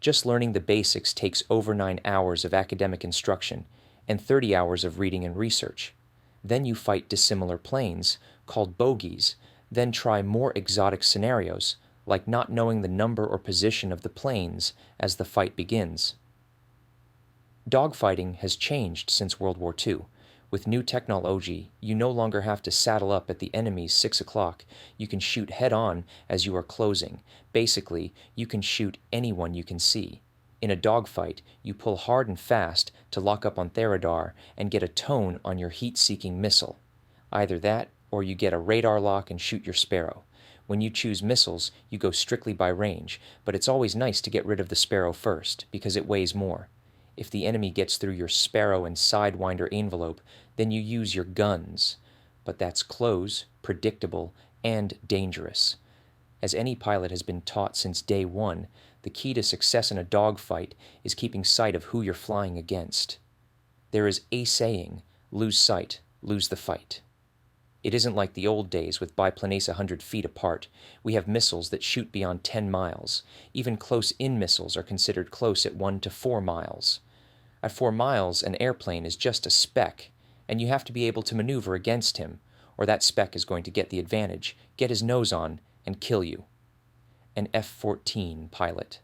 Just learning the basics takes over 9 hours of academic instruction and 30 hours of reading and research. Then you fight dissimilar planes, called bogies, then try more exotic scenarios, like not knowing the number or position of the planes as the fight begins. Dogfighting has changed since World War II. With new technology, you no longer have to saddle up at the enemy's 6 o'clock. You can shoot head-on as you are closing. Basically, you can shoot anyone you can see. In a dogfight, you pull hard and fast to lock up on Theradar and get a tone on your heat-seeking missile. Either that, or you get a radar lock and shoot your Sparrow. When you choose missiles, you go strictly by range, but it's always nice to get rid of the Sparrow first, because it weighs more. If the enemy gets through your Sparrow and Sidewinder envelope, then you use your guns. But that's close, predictable, and dangerous. As any pilot has been taught since day one, the key to success in a dogfight is keeping sight of who you're flying against. There is a saying, lose sight, lose the fight. It isn't like the old days with biplanes 100 feet apart. We have missiles that shoot beyond 10 miles. Even close-in missiles are considered close at 1 to 4 miles. At 4 miles, an airplane is just a speck, and you have to be able to maneuver against him, or that speck is going to get the advantage, get his nose on, and kill you. An F-14 pilot.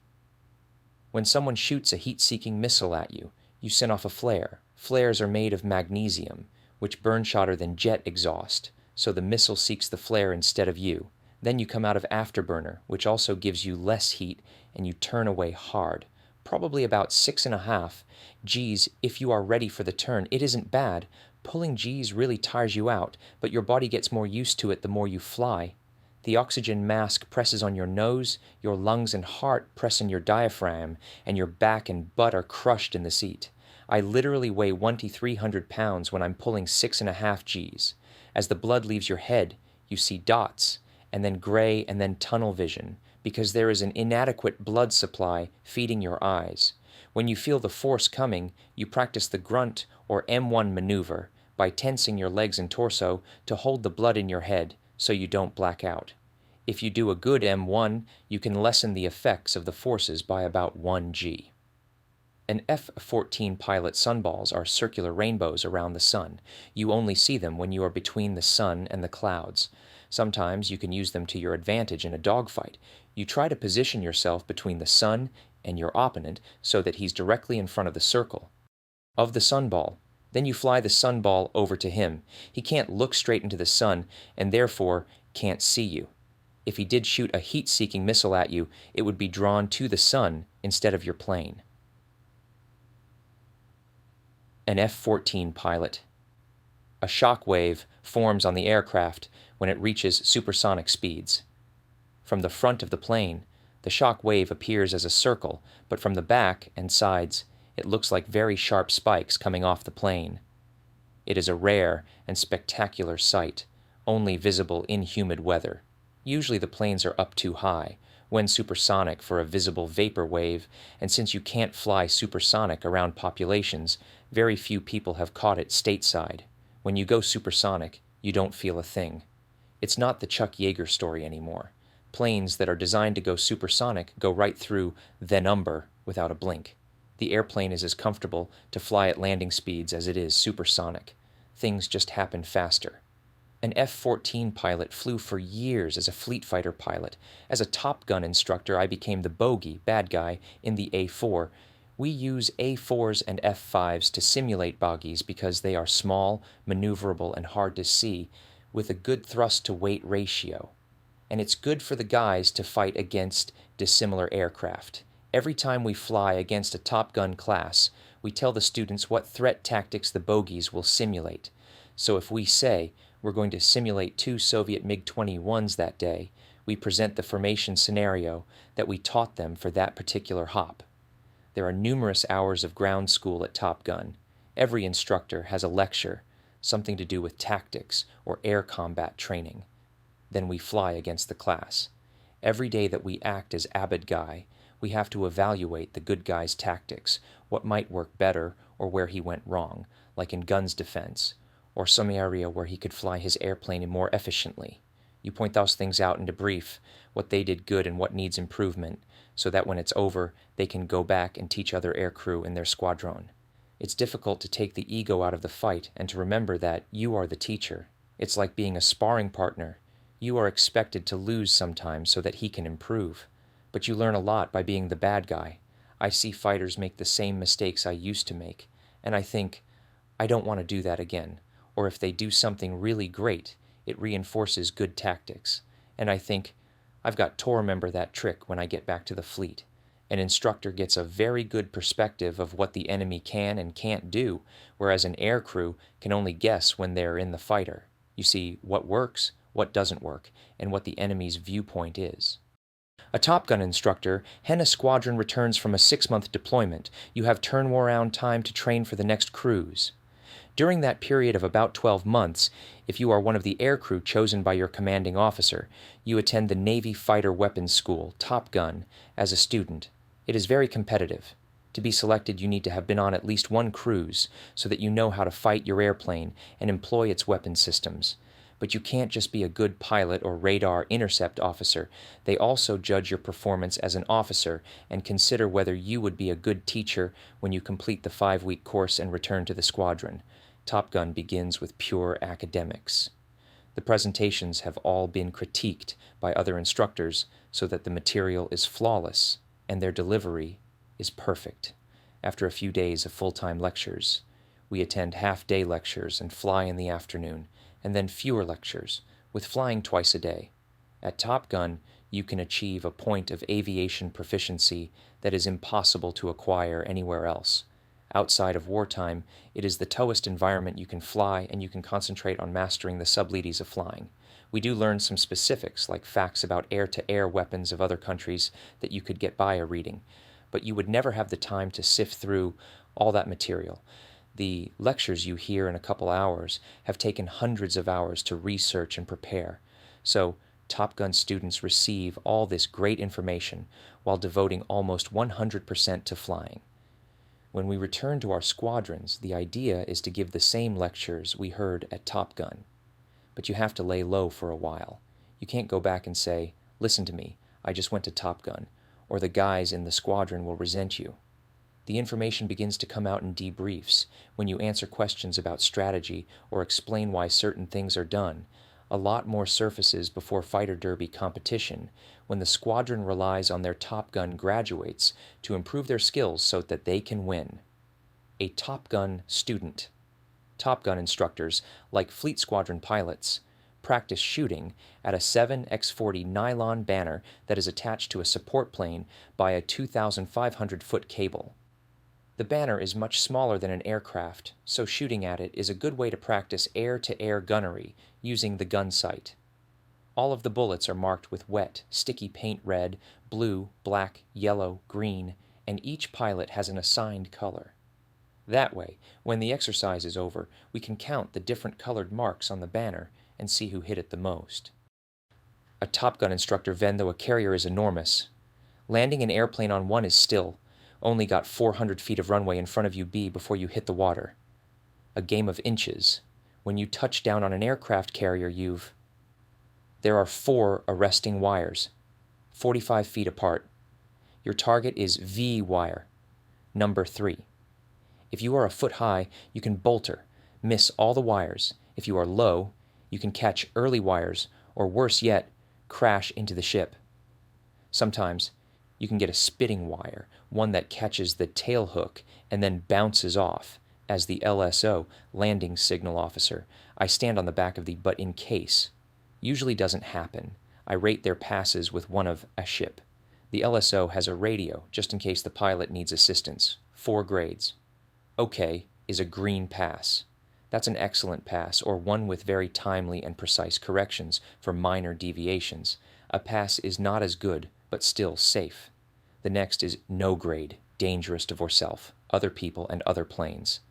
When someone shoots a heat-seeking missile at you, you send off a flare. Flares are made of magnesium, which burns hotter than jet exhaust, so the missile seeks the flare instead of you. Then you come out of afterburner, which also gives you less heat, and you turn away hard. Probably about 6.5 Gs if you are ready for the turn. It isn't bad. Pulling Gs really tires you out, but your body gets more used to it the more you fly. The oxygen mask presses on your nose, your lungs and heart press on your diaphragm, and your back and butt are crushed in the seat. I literally weigh 1 to 300 pounds when I'm pulling 6.5 Gs. As the blood leaves your head, you see dots, and then gray, and then tunnel vision, because there is an inadequate blood supply feeding your eyes. When you feel the force coming, you practice the grunt or M1 maneuver by tensing your legs and torso to hold the blood in your head so you don't black out. If you do a good M1, you can lessen the effects of the forces by about 1 G. An F-14 pilot sunballs are circular rainbows around the sun. You only see them when you are between the sun and the clouds. Sometimes you can use them to your advantage in a dogfight. You try to position yourself between the sun and your opponent so that he's directly in front of the circle of the sunball. Then you fly the sunball over to him. He can't look straight into the sun and therefore can't see you. If he did shoot a heat-seeking missile at you, it would be drawn to the sun instead of your plane. An F-14 pilot. A shock wave forms on the aircraft when it reaches supersonic speeds. From the front of the plane, the shock wave appears as a circle, but from the back and sides, it looks like very sharp spikes coming off the plane. It is a rare and spectacular sight, only visible in humid weather. Usually the planes are up too high, when supersonic for a visible vapor wave, and since you can't fly supersonic around populations, very few people have caught it stateside. When you go supersonic, you don't feel a thing. It's not the Chuck Yeager story anymore. Planes that are designed to go supersonic go right through the number without a blink. The airplane is as comfortable to fly at landing speeds as it is supersonic. Things just happen faster. An F-14 pilot flew for years as a fleet fighter pilot. As a Top Gun instructor, I became the bogey, bad guy, in the A4. We use A4s and F5s to simulate bogies because they are small, maneuverable, and hard to see, with a good thrust-to-weight ratio. And it's good for the guys to fight against dissimilar aircraft. Every time we fly against a Top Gun class, we tell the students what threat tactics the bogies will simulate. So if we say we're going to simulate 2 Soviet MiG-21s that day, we present the formation scenario that we taught them for that particular hop. There are numerous hours of ground school at Top Gun. Every instructor has a lecture, something to do with tactics or air combat training. Then we fly against the class. Every day that we act as Abed Guy, we have to evaluate the good guy's tactics, what might work better or where he went wrong, like in guns defense, or some area where he could fly his airplane more efficiently. You point those things out and debrief what they did good and what needs improvement, so that when it's over, they can go back and teach other aircrew in their squadron. It's difficult to take the ego out of the fight and to remember that you are the teacher. It's like being a sparring partner. You are expected to lose sometimes so that he can improve. But you learn a lot by being the bad guy. I see fighters make the same mistakes I used to make, and I think, I don't want to do that again. Or if they do something really great, it reinforces good tactics. And I think, I've got to remember that trick when I get back to the fleet. An instructor gets a very good perspective of what the enemy can and can't do, whereas an aircrew can only guess when they're in the fighter. You see what works, what doesn't work, and what the enemy's viewpoint is. A Top Gun instructor, when a squadron returns from a 6-month deployment, you have turn-around time to train for the next cruise. During that period of about 12 months, if you are one of the aircrew chosen by your commanding officer, you attend the Navy Fighter Weapons School, Top Gun, as a student. It is very competitive. To be selected, you need to have been on at least one cruise so that you know how to fight your airplane and employ its weapon systems. But you can't just be a good pilot or radar intercept officer. They also judge your performance as an officer and consider whether you would be a good teacher when you complete the 5-week course and return to the squadron. Top Gun begins with pure academics. The presentations have all been critiqued by other instructors so that the material is flawless and their delivery is perfect. After a few days of full-time lectures, we attend half-day lectures and fly in the afternoon, and then fewer lectures, with flying twice a day. At Top Gun, you can achieve a point of aviation proficiency that is impossible to acquire anywhere else. Outside of wartime, it is the toughest environment you can fly, and you can concentrate on mastering the subtleties of flying. We do learn some specifics, like facts about air-to-air weapons of other countries that you could get by a reading, but you would never have the time to sift through all that material. The lectures you hear in a couple hours have taken hundreds of hours to research and prepare. So, Top Gun students receive all this great information while devoting almost 100% to flying. When we return to our squadrons, the idea is to give the same lectures we heard at Top Gun. But you have to lay low for a while. You can't go back and say, "Listen to me, I just went to Top Gun," or the guys in the squadron will resent you. The information begins to come out in debriefs, when you answer questions about strategy or explain why certain things are done. A lot more surfaces before fighter derby competition, when the squadron relies on their Top Gun graduates to improve their skills so that they can win. A Top Gun student. Top Gun instructors, like Fleet Squadron pilots, practice shooting at a 7x40 nylon banner that is attached to a support plane by a 2,500-foot cable. The banner is much smaller than an aircraft, so shooting at it is a good way to practice air-to-air gunnery using the gun sight. All of the bullets are marked with wet, sticky paint red, blue, black, yellow, green, and each pilot has an assigned color. That way, when the exercise is over, we can count the different colored marks on the banner and see who hit it the most. A Top Gun instructor, though a carrier is enormous. Landing an airplane on one is still, only got 400 feet of runway in front of you before you hit the water. A game of inches. When you touch down on an aircraft carrier, there are 4 arresting wires, 45 feet apart. Your target is V wire, number 3. If you are a foot high, you can bolter, miss all the wires. If you are low, you can catch early wires, or worse yet, crash into the ship. Sometimes, you can get a spitting wire, one that catches the tail hook and then bounces off. As the LSO, landing signal officer, I stand on the back of the "but in case." Usually doesn't happen. I rate their passes with one of a ship. The LSO has a radio, just in case the pilot needs assistance. 4 grades. Okay is a green pass. That's an excellent pass, or one with very timely and precise corrections for minor deviations. A pass is not as good, but still safe. The next is no grade, dangerous to yourself, other people, and other planes.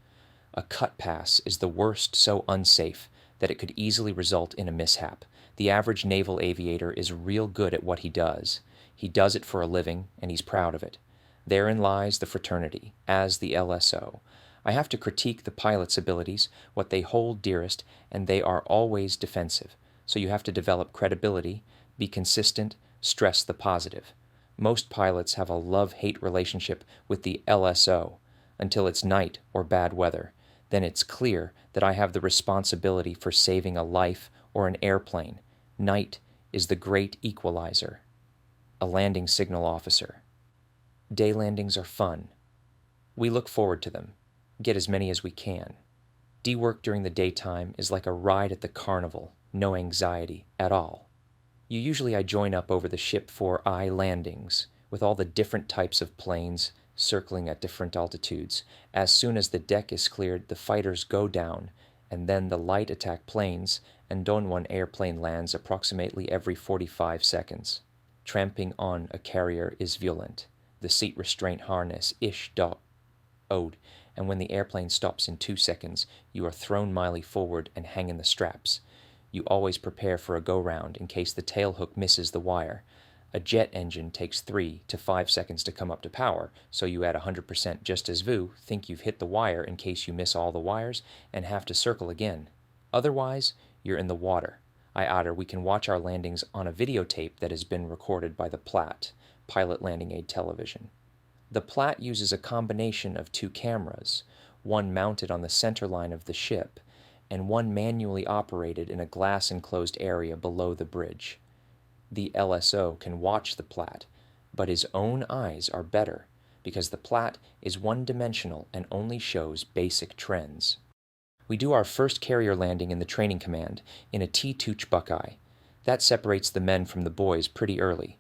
A cut pass is the worst, so unsafe that it could easily result in a mishap. The average naval aviator is real good at what he does. He does it for a living, and he's proud of it. Therein lies the fraternity, as the LSO. I have to critique the pilot's abilities, what they hold dearest, and they are always defensive. so you have to develop credibility, be consistent, stress the positive. Most pilots have a love-hate relationship with the LSO until it's night or bad weather. Then it's clear that I have the responsibility for saving a life or an airplane. Night is the great equalizer. A landing signal officer. Day landings are fun. We look forward to them, get as many as we can. D-work during the daytime is like a ride at the carnival, no anxiety at all. Usually I join up over the ship for eye landings, with all the different types of planes circling at different altitudes. As soon as the deck is cleared, the fighters go down, and then the light attack planes, and then one airplane lands approximately every 45 seconds. Tramping on a carrier is violent. The seat restraint harness owed, and when the airplane stops in 2 seconds, you are thrown mildly forward and hang in the straps. You always prepare for a go-round in case the tail hook misses the wire. A jet engine takes 3 to 5 seconds to come up to power, so you at 100% just as VU think you've hit the wire in case you miss all the wires and have to circle again. Otherwise, you're in the water. We can watch our landings on a videotape that has been recorded by the PLAT, Pilot Landing Aid Television. The PLAT uses a combination of 2 cameras, one mounted on the center line of the ship, and one manually operated in a glass-enclosed area below the bridge. The LSO can watch the PLAT, but his own eyes are better, because the PLAT is one-dimensional and only shows basic trends. We do our first carrier landing in the training command in a T-Tooch Buckeye. That separates the men from the boys pretty early.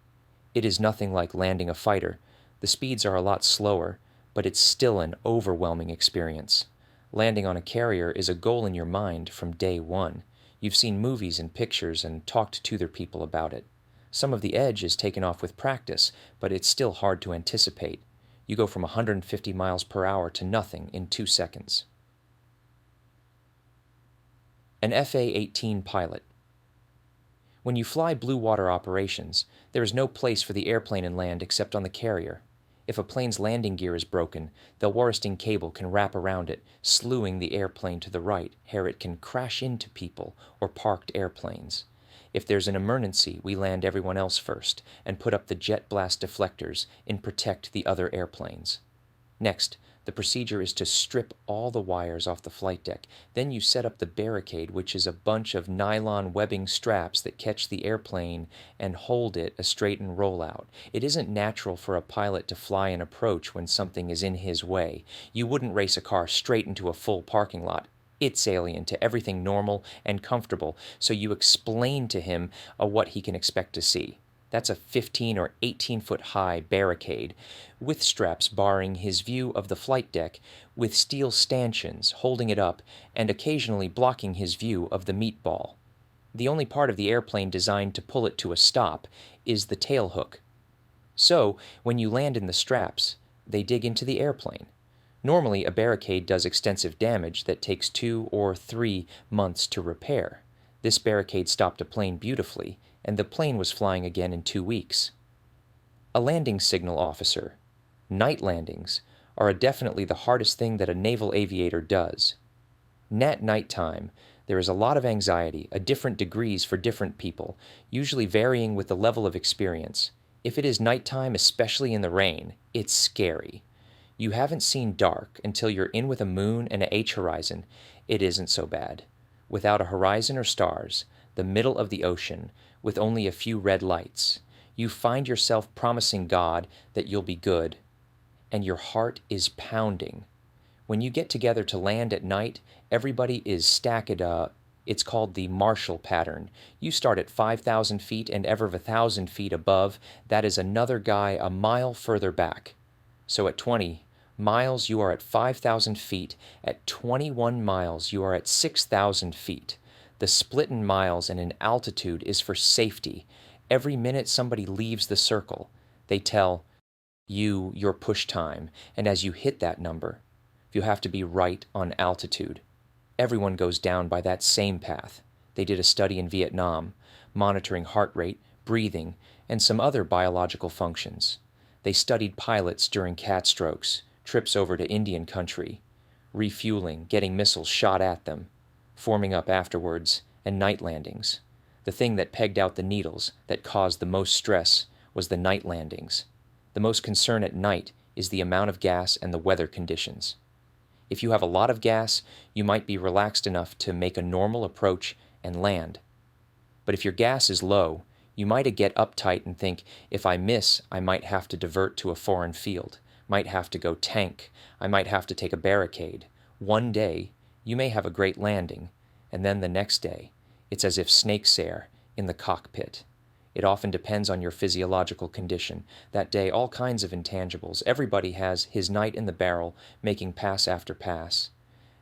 It is nothing like landing a fighter. The speeds are a lot slower, but it's still an overwhelming experience. Landing on a carrier is a goal in your mind from day one. You've seen movies and pictures and talked to other people about it. Some of the edge is taken off with practice, but it's still hard to anticipate. You go from 150 miles per hour to nothing in 2 seconds. An FA-18 pilot. When you fly blue water operations, there is no place for the airplane and land except on the carrier. If a plane's landing gear is broken, the Warristing cable can wrap around it, slewing the airplane to the right, where it can crash into people or parked airplanes. If there's an emergency, we land everyone else first and put up the jet blast deflectors and protect the other airplanes. Next, the procedure is to strip all the wires off the flight deck. Then you set up the barricade, which is a bunch of nylon webbing straps that catch the airplane and hold it a straight and roll out. It isn't natural for a pilot to fly an approach when something is in his way. You wouldn't race a car straight into a full parking lot. It's alien to everything normal and comfortable, so you explain to him what he can expect to see. That's a 15 or 18-foot high barricade with straps barring his view of the flight deck, with steel stanchions holding it up and occasionally blocking his view of the meatball. The only part of the airplane designed to pull it to a stop is the tail hook. So, when you land in the straps, they dig into the airplane. Normally, a barricade does extensive damage that takes 2 or 3 months to repair. This barricade stopped a plane beautifully, and the plane was flying again in 2 weeks. A landing signal officer. Night landings are definitely the hardest thing that a naval aviator does. At nighttime, there is a lot of anxiety, different degrees for different people, usually varying with the level of experience. If it is nighttime, especially in the rain, it's scary. You haven't seen dark until you're in with a moon and a H horizon. It isn't so bad. Without a horizon or stars, the middle of the ocean, with only a few red lights, you find yourself promising God that you'll be good, and your heart is pounding. When you get together to land at night, everybody is stacked. It's called the Marshall pattern. You start at 5,000 feet, and ever 1,000 feet above, that is another guy a mile further back. So at 20 miles, you are at 5,000 feet. At 21 miles, you are at 6,000 feet. The split in miles and in altitude is for safety. Every minute somebody leaves the circle, they tell you your push time, and as you hit that number, you have to be right on altitude. Everyone goes down by that same path. They did a study in Vietnam, monitoring heart rate, breathing, and some other biological functions. They studied pilots during cat strokes, trips over to Indian country, refueling, getting missiles shot at them, forming up afterwards, and night landings. The thing that pegged out the needles, that caused the most stress, was the night landings. The most concern at night is the amount of gas and the weather conditions. If you have a lot of gas, you might be relaxed enough to make a normal approach and land. But if your gas is low, you might get uptight and think, if I miss, I might have to divert to a foreign field, might have to go tank, I might have to take a barricade. One day, you may have a great landing, and then the next day, it's as if snakes air in the cockpit. It often depends on your physiological condition. That day, all kinds of intangibles. Everybody has his night in the barrel, making pass after pass.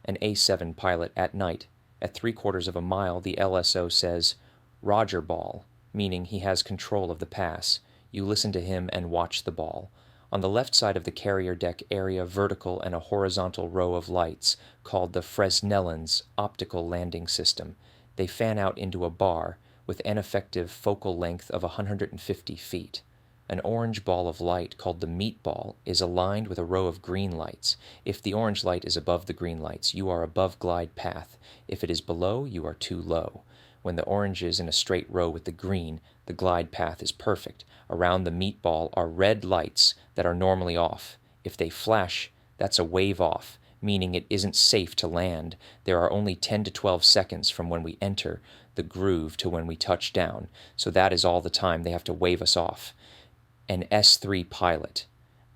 An A7 pilot at night, at 3/4 of a mile, the LSO says, "Roger ball," meaning he has control of the pass. You listen to him and watch the ball. On the left side of the carrier deck area, vertical and a horizontal row of lights, called the Fresnelon's optical landing system. They fan out into a bar, with an effective focal length of 150 feet. An orange ball of light called the meatball is aligned with a row of green lights. If the orange light is above the green lights, you are above glide path. If it is below, you are too low. When the orange is in a straight row with the green, the glide path is perfect. Around the meatball are red lights that are normally off. If they flash, that's a wave off, meaning it isn't safe to land. There are only 10 to 12 seconds from when we enter the groove to when we touch down, so that is all the time they have to wave us off. An S3 pilot.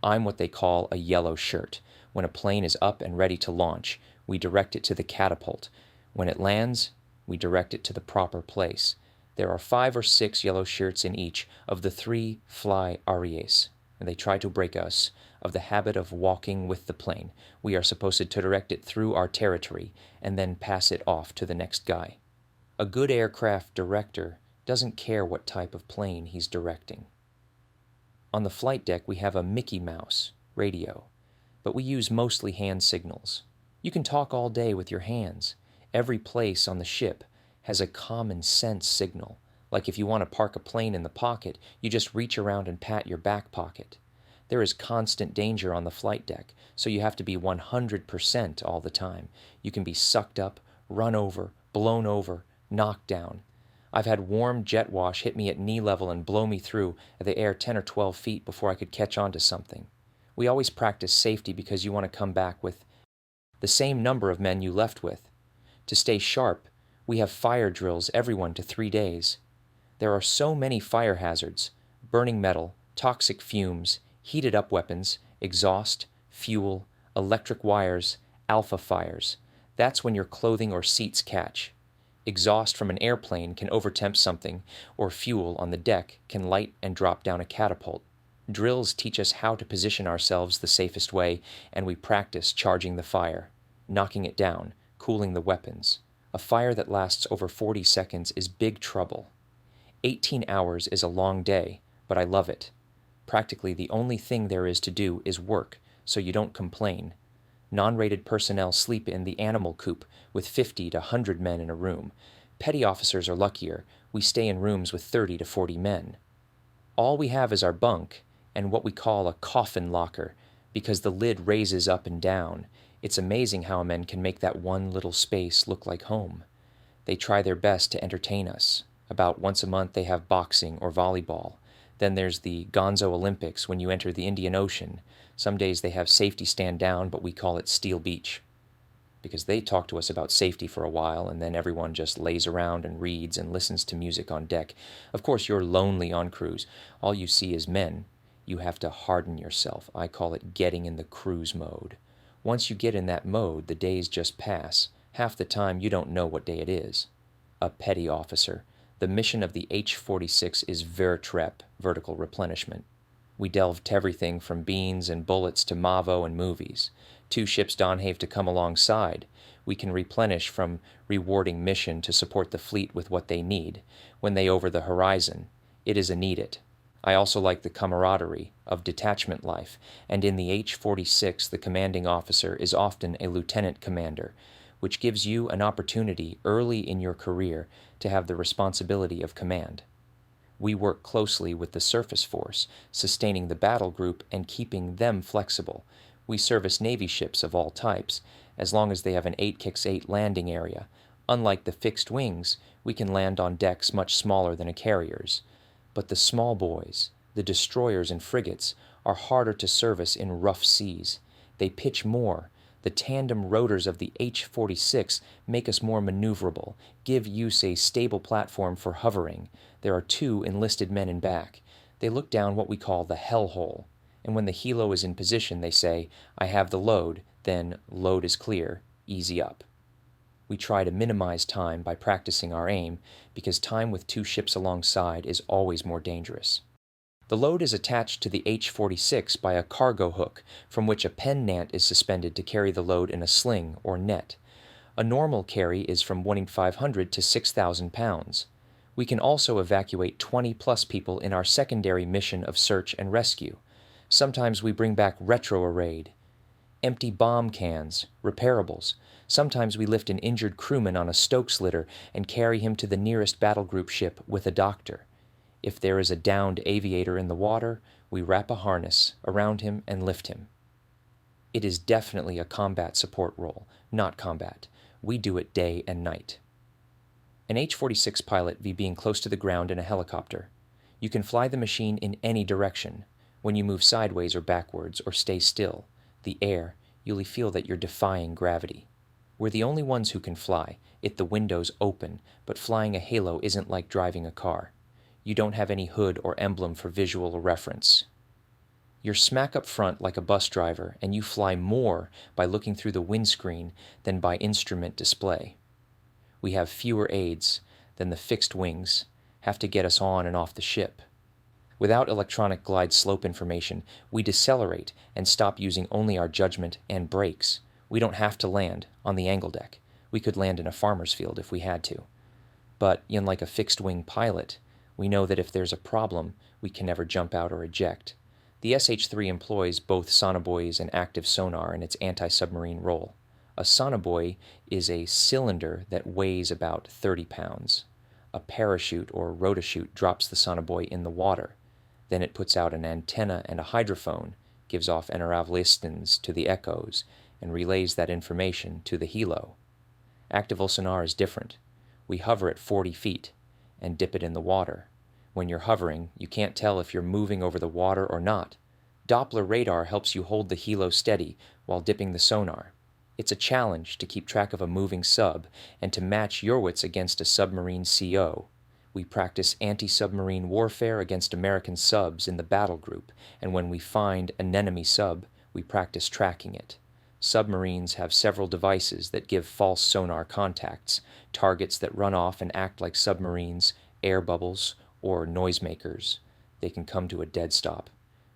I'm what they call a yellow shirt. When a plane is up and ready to launch, we direct it to the catapult. When it lands, we direct it to the proper place. There are 5 or 6 yellow shirts in each of the 3 fly arriers, and they try to break us of the habit of walking with the plane. We are supposed to direct it through our territory and then pass it off to the next guy. A good aircraft director doesn't care what type of plane he's directing. On the flight deck, we have a Mickey Mouse radio, but we use mostly hand signals. You can talk all day with your hands. Every place on the ship has a common sense signal. Like if you want to park a plane in the pocket, you just reach around and pat your back pocket. There is constant danger on the flight deck, so you have to be 100% all the time. You can be sucked up, run over, blown over, knocked down. I've had warm jet wash hit me at knee level and blow me through the air 10 or 12 feet before I could catch on to something. We always practice safety because you want to come back with the same number of men you left with. To stay sharp, we have fire drills every 1 to 3 days. There are so many fire hazards: burning metal, toxic fumes, heated up weapons, exhaust, fuel, electric wires, alpha fires. That's when your clothing or seats catch. Exhaust from an airplane can overtemp something, or fuel on the deck can light and drop down a catapult. Drills teach us how to position ourselves the safest way, and we practice charging the fire, knocking it down, cooling the weapons. A fire that lasts over 40 seconds is big trouble. 18 hours is a long day, but I love it. Practically the only thing there is to do is work, so you don't complain. Non-rated personnel sleep in the animal coop with 50 to 100 men in a room. Petty officers are luckier. We stay in rooms with 30 to 40 men. All we have is our bunk and what we call a coffin locker, because the lid raises up and down. It's amazing how men can make that one little space look like home. They try their best to entertain us. About once a month they have boxing or volleyball. Then there's the Gonzo Olympics when you enter the Indian Ocean. Some days they have safety stand down, but we call it Steel Beach, because they talk to us about safety for a while, and then everyone just lays around and reads and listens to music on deck. Of course, you're lonely on cruise. All you see is men. You have to harden yourself. I call it getting in the cruise mode. Once you get in that mode, the days just pass. Half the time, you don't know what day it is. A petty officer. The mission of the H-46 is Vertrep, vertical replenishment. We delved to everything from beans and bullets to Mavo and movies. 2 ships Donhave to come alongside. We can replenish from rewarding mission to support the fleet with what they need. When they over the horizon, it is a need it. I also like the camaraderie of detachment life, and in the H-46 the commanding officer is often a lieutenant commander, which gives you an opportunity early in your career to have the responsibility of command. We work closely with the surface force, sustaining the battle group and keeping them flexible. We service Navy ships of all types, as long as they have an 8x8 landing area, Unlike the fixed wings, we can land on decks much smaller than a carrier's. But the small boys, the destroyers and frigates, are harder to service in rough seas. They pitch more. The tandem rotors of the H-46 make us more maneuverable, give use a stable platform for hovering. There are 2 enlisted men in back. They look down what we call the hellhole, and when the helo is in position, they say, "I have the load," then "Load is clear, easy up." We try to minimize time by practicing our aim, because time with 2 ships alongside is always more dangerous. The load is attached to the H-46 by a cargo hook, from which a pen nant is suspended to carry the load in a sling or net. A normal carry is from 1,500 to 6,000 pounds. We can also evacuate 20-plus people in our secondary mission of search and rescue. Sometimes we bring back retro-arrayed, empty bomb cans, repairables. Sometimes we lift an injured crewman on a Stokes litter and carry him to the nearest battle group ship with a doctor. If there is a downed aviator in the water, we wrap a harness around him and lift him. It is definitely a combat support role, not combat. We do it day and night. An H-46 pilot views being close to the ground in a helicopter. You can fly the machine in any direction. When you move sideways or backwards or stay still, the air, you'll feel that you're defying gravity. We're the only ones who can fly, the windows open, but flying a halo isn't like driving a car. You don't have any hood or emblem for visual reference. You're smack up front like a bus driver, and you fly more by looking through the windscreen than by instrument display. We have fewer aids than the fixed wings, have to get us on and off the ship. Without electronic glide slope information, we decelerate and stop using only our judgment and brakes. We don't have to land on the angle deck. We could land in a farmer's field if we had to. But, unlike a fixed-wing pilot, we know that if there's a problem, we can never jump out or eject. The SH-3 employs both sonobuoys and active sonar in its anti-submarine role. A sonobuoy is a cylinder that weighs about 30 pounds. A parachute or rotachute drops the sonobuoy in the water. Then it puts out an antenna and a hydrophone, gives off Enerav-listens to the echoes, and relays that information to the helo. Active sonar is different. We hover at 40 feet and dip it in the water. When you're hovering, you can't tell if you're moving over the water or not. Doppler radar helps you hold the helo steady while dipping the sonar. It's a challenge to keep track of a moving sub and to match your wits against a submarine CO. We practice anti-submarine warfare against American subs in the battle group, and when we find an enemy sub, we practice tracking it. Submarines have several devices that give false sonar contacts, targets that run off and act like submarines, air bubbles, or noisemakers. They can come to a dead stop,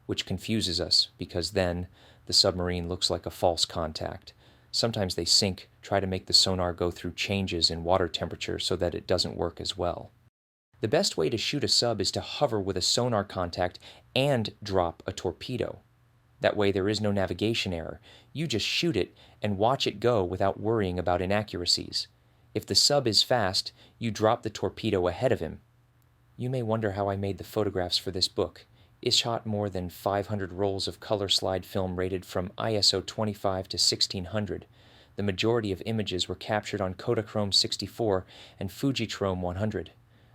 which confuses us because then the submarine looks like a false contact. Sometimes they sink, try to make the sonar go through changes in water temperature so that it doesn't work as well. The best way to shoot a sub is to hover with a sonar contact and drop a torpedo. That way there is no navigation error. You just shoot it and watch it go without worrying about inaccuracies. If the sub is fast, you drop the torpedo ahead of him. You may wonder how I made the photographs for this book. It shot more than 500 rolls of color slide film rated from ISO 25 to 1600. The majority of images were captured on Kodachrome 64 and Fujichrome 100.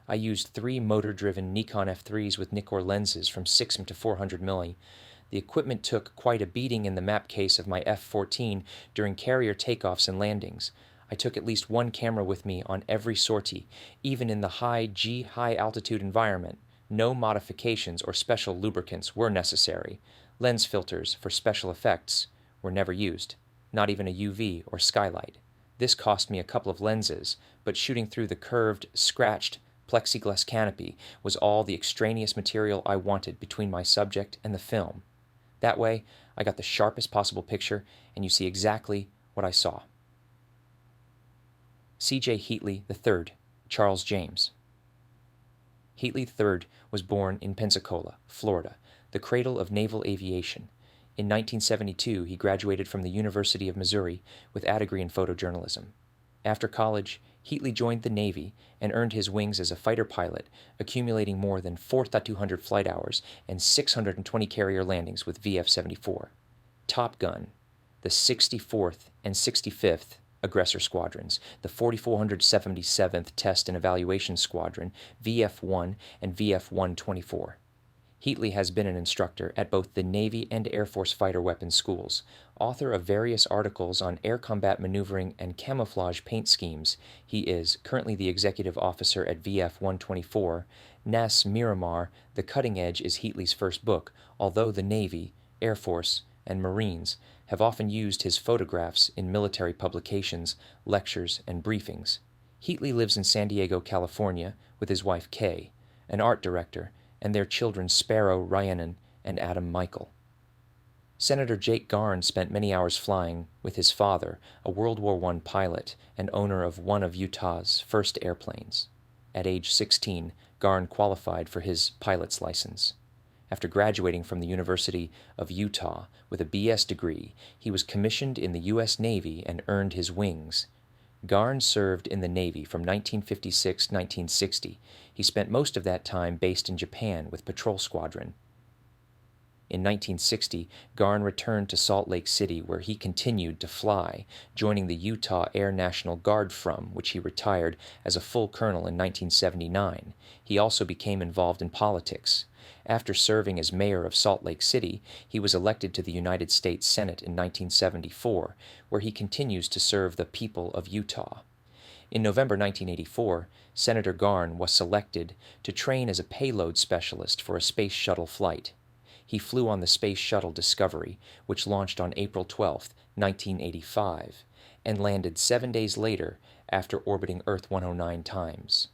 I used 3 motor-driven Nikon F3s with Nikkor lenses from 6mm to 400mm. The equipment took quite a beating in the map case of my F-14 during carrier takeoffs and landings. I took at least one camera with me on every sortie, even in the high-altitude environment. No modifications or special lubricants were necessary. Lens filters for special effects were never used, not even a UV or skylight. This cost me a couple of lenses, but shooting through the curved, scratched plexiglass canopy was all the extraneous material I wanted between my subject and the film. That way, I got the sharpest possible picture, and you see exactly what I saw. C.J. Heatley III, Charles James. Heatley III was born in Pensacola, Florida, the cradle of naval aviation. In 1972, he graduated from the University of Missouri with a degree in photojournalism. After college, Heatley joined the Navy and earned his wings as a fighter pilot, accumulating more than 4,200 flight hours and 620 carrier landings with VF-74. Top Gun, the 64th and 65th aggressor squadrons, the 4477th Test and Evaluation Squadron, VF-1 and VF-124. Heatley has been an instructor at both the Navy and Air Force fighter weapons schools, author of various articles on air combat maneuvering and camouflage paint schemes. He is currently the executive officer at VF-124. Nas Miramar, The Cutting Edge is Heatley's first book, although the Navy, Air Force, and Marines have often used his photographs in military publications, lectures, and briefings. Heatley lives in San Diego, California, with his wife Kay, an art director, and their children Sparrow Rhiannon and Adam Michael. Senator Jake Garn spent many hours flying with his father, a World War I pilot and owner of one of Utah's first airplanes. At age 16, Garn qualified for his pilot's license. After graduating from the University of Utah with a BS degree, he was commissioned in the U.S. Navy and earned his wings. Garn served in the Navy from 1956 to 1960. He spent most of that time based in Japan with Patrol Squadron. In 1960, Garn returned to Salt Lake City, where he continued to fly, joining the Utah Air National Guard, from which he retired as a full colonel in 1979. He also became involved in politics. After serving as mayor of Salt Lake City, he was elected to the United States Senate in 1974, where he continues to serve the people of Utah. In November 1984, Senator Garn was selected to train as a payload specialist for a space shuttle flight. He flew on the Space Shuttle Discovery, which launched on April 12, 1985, and landed 7 days later after orbiting Earth 109 times.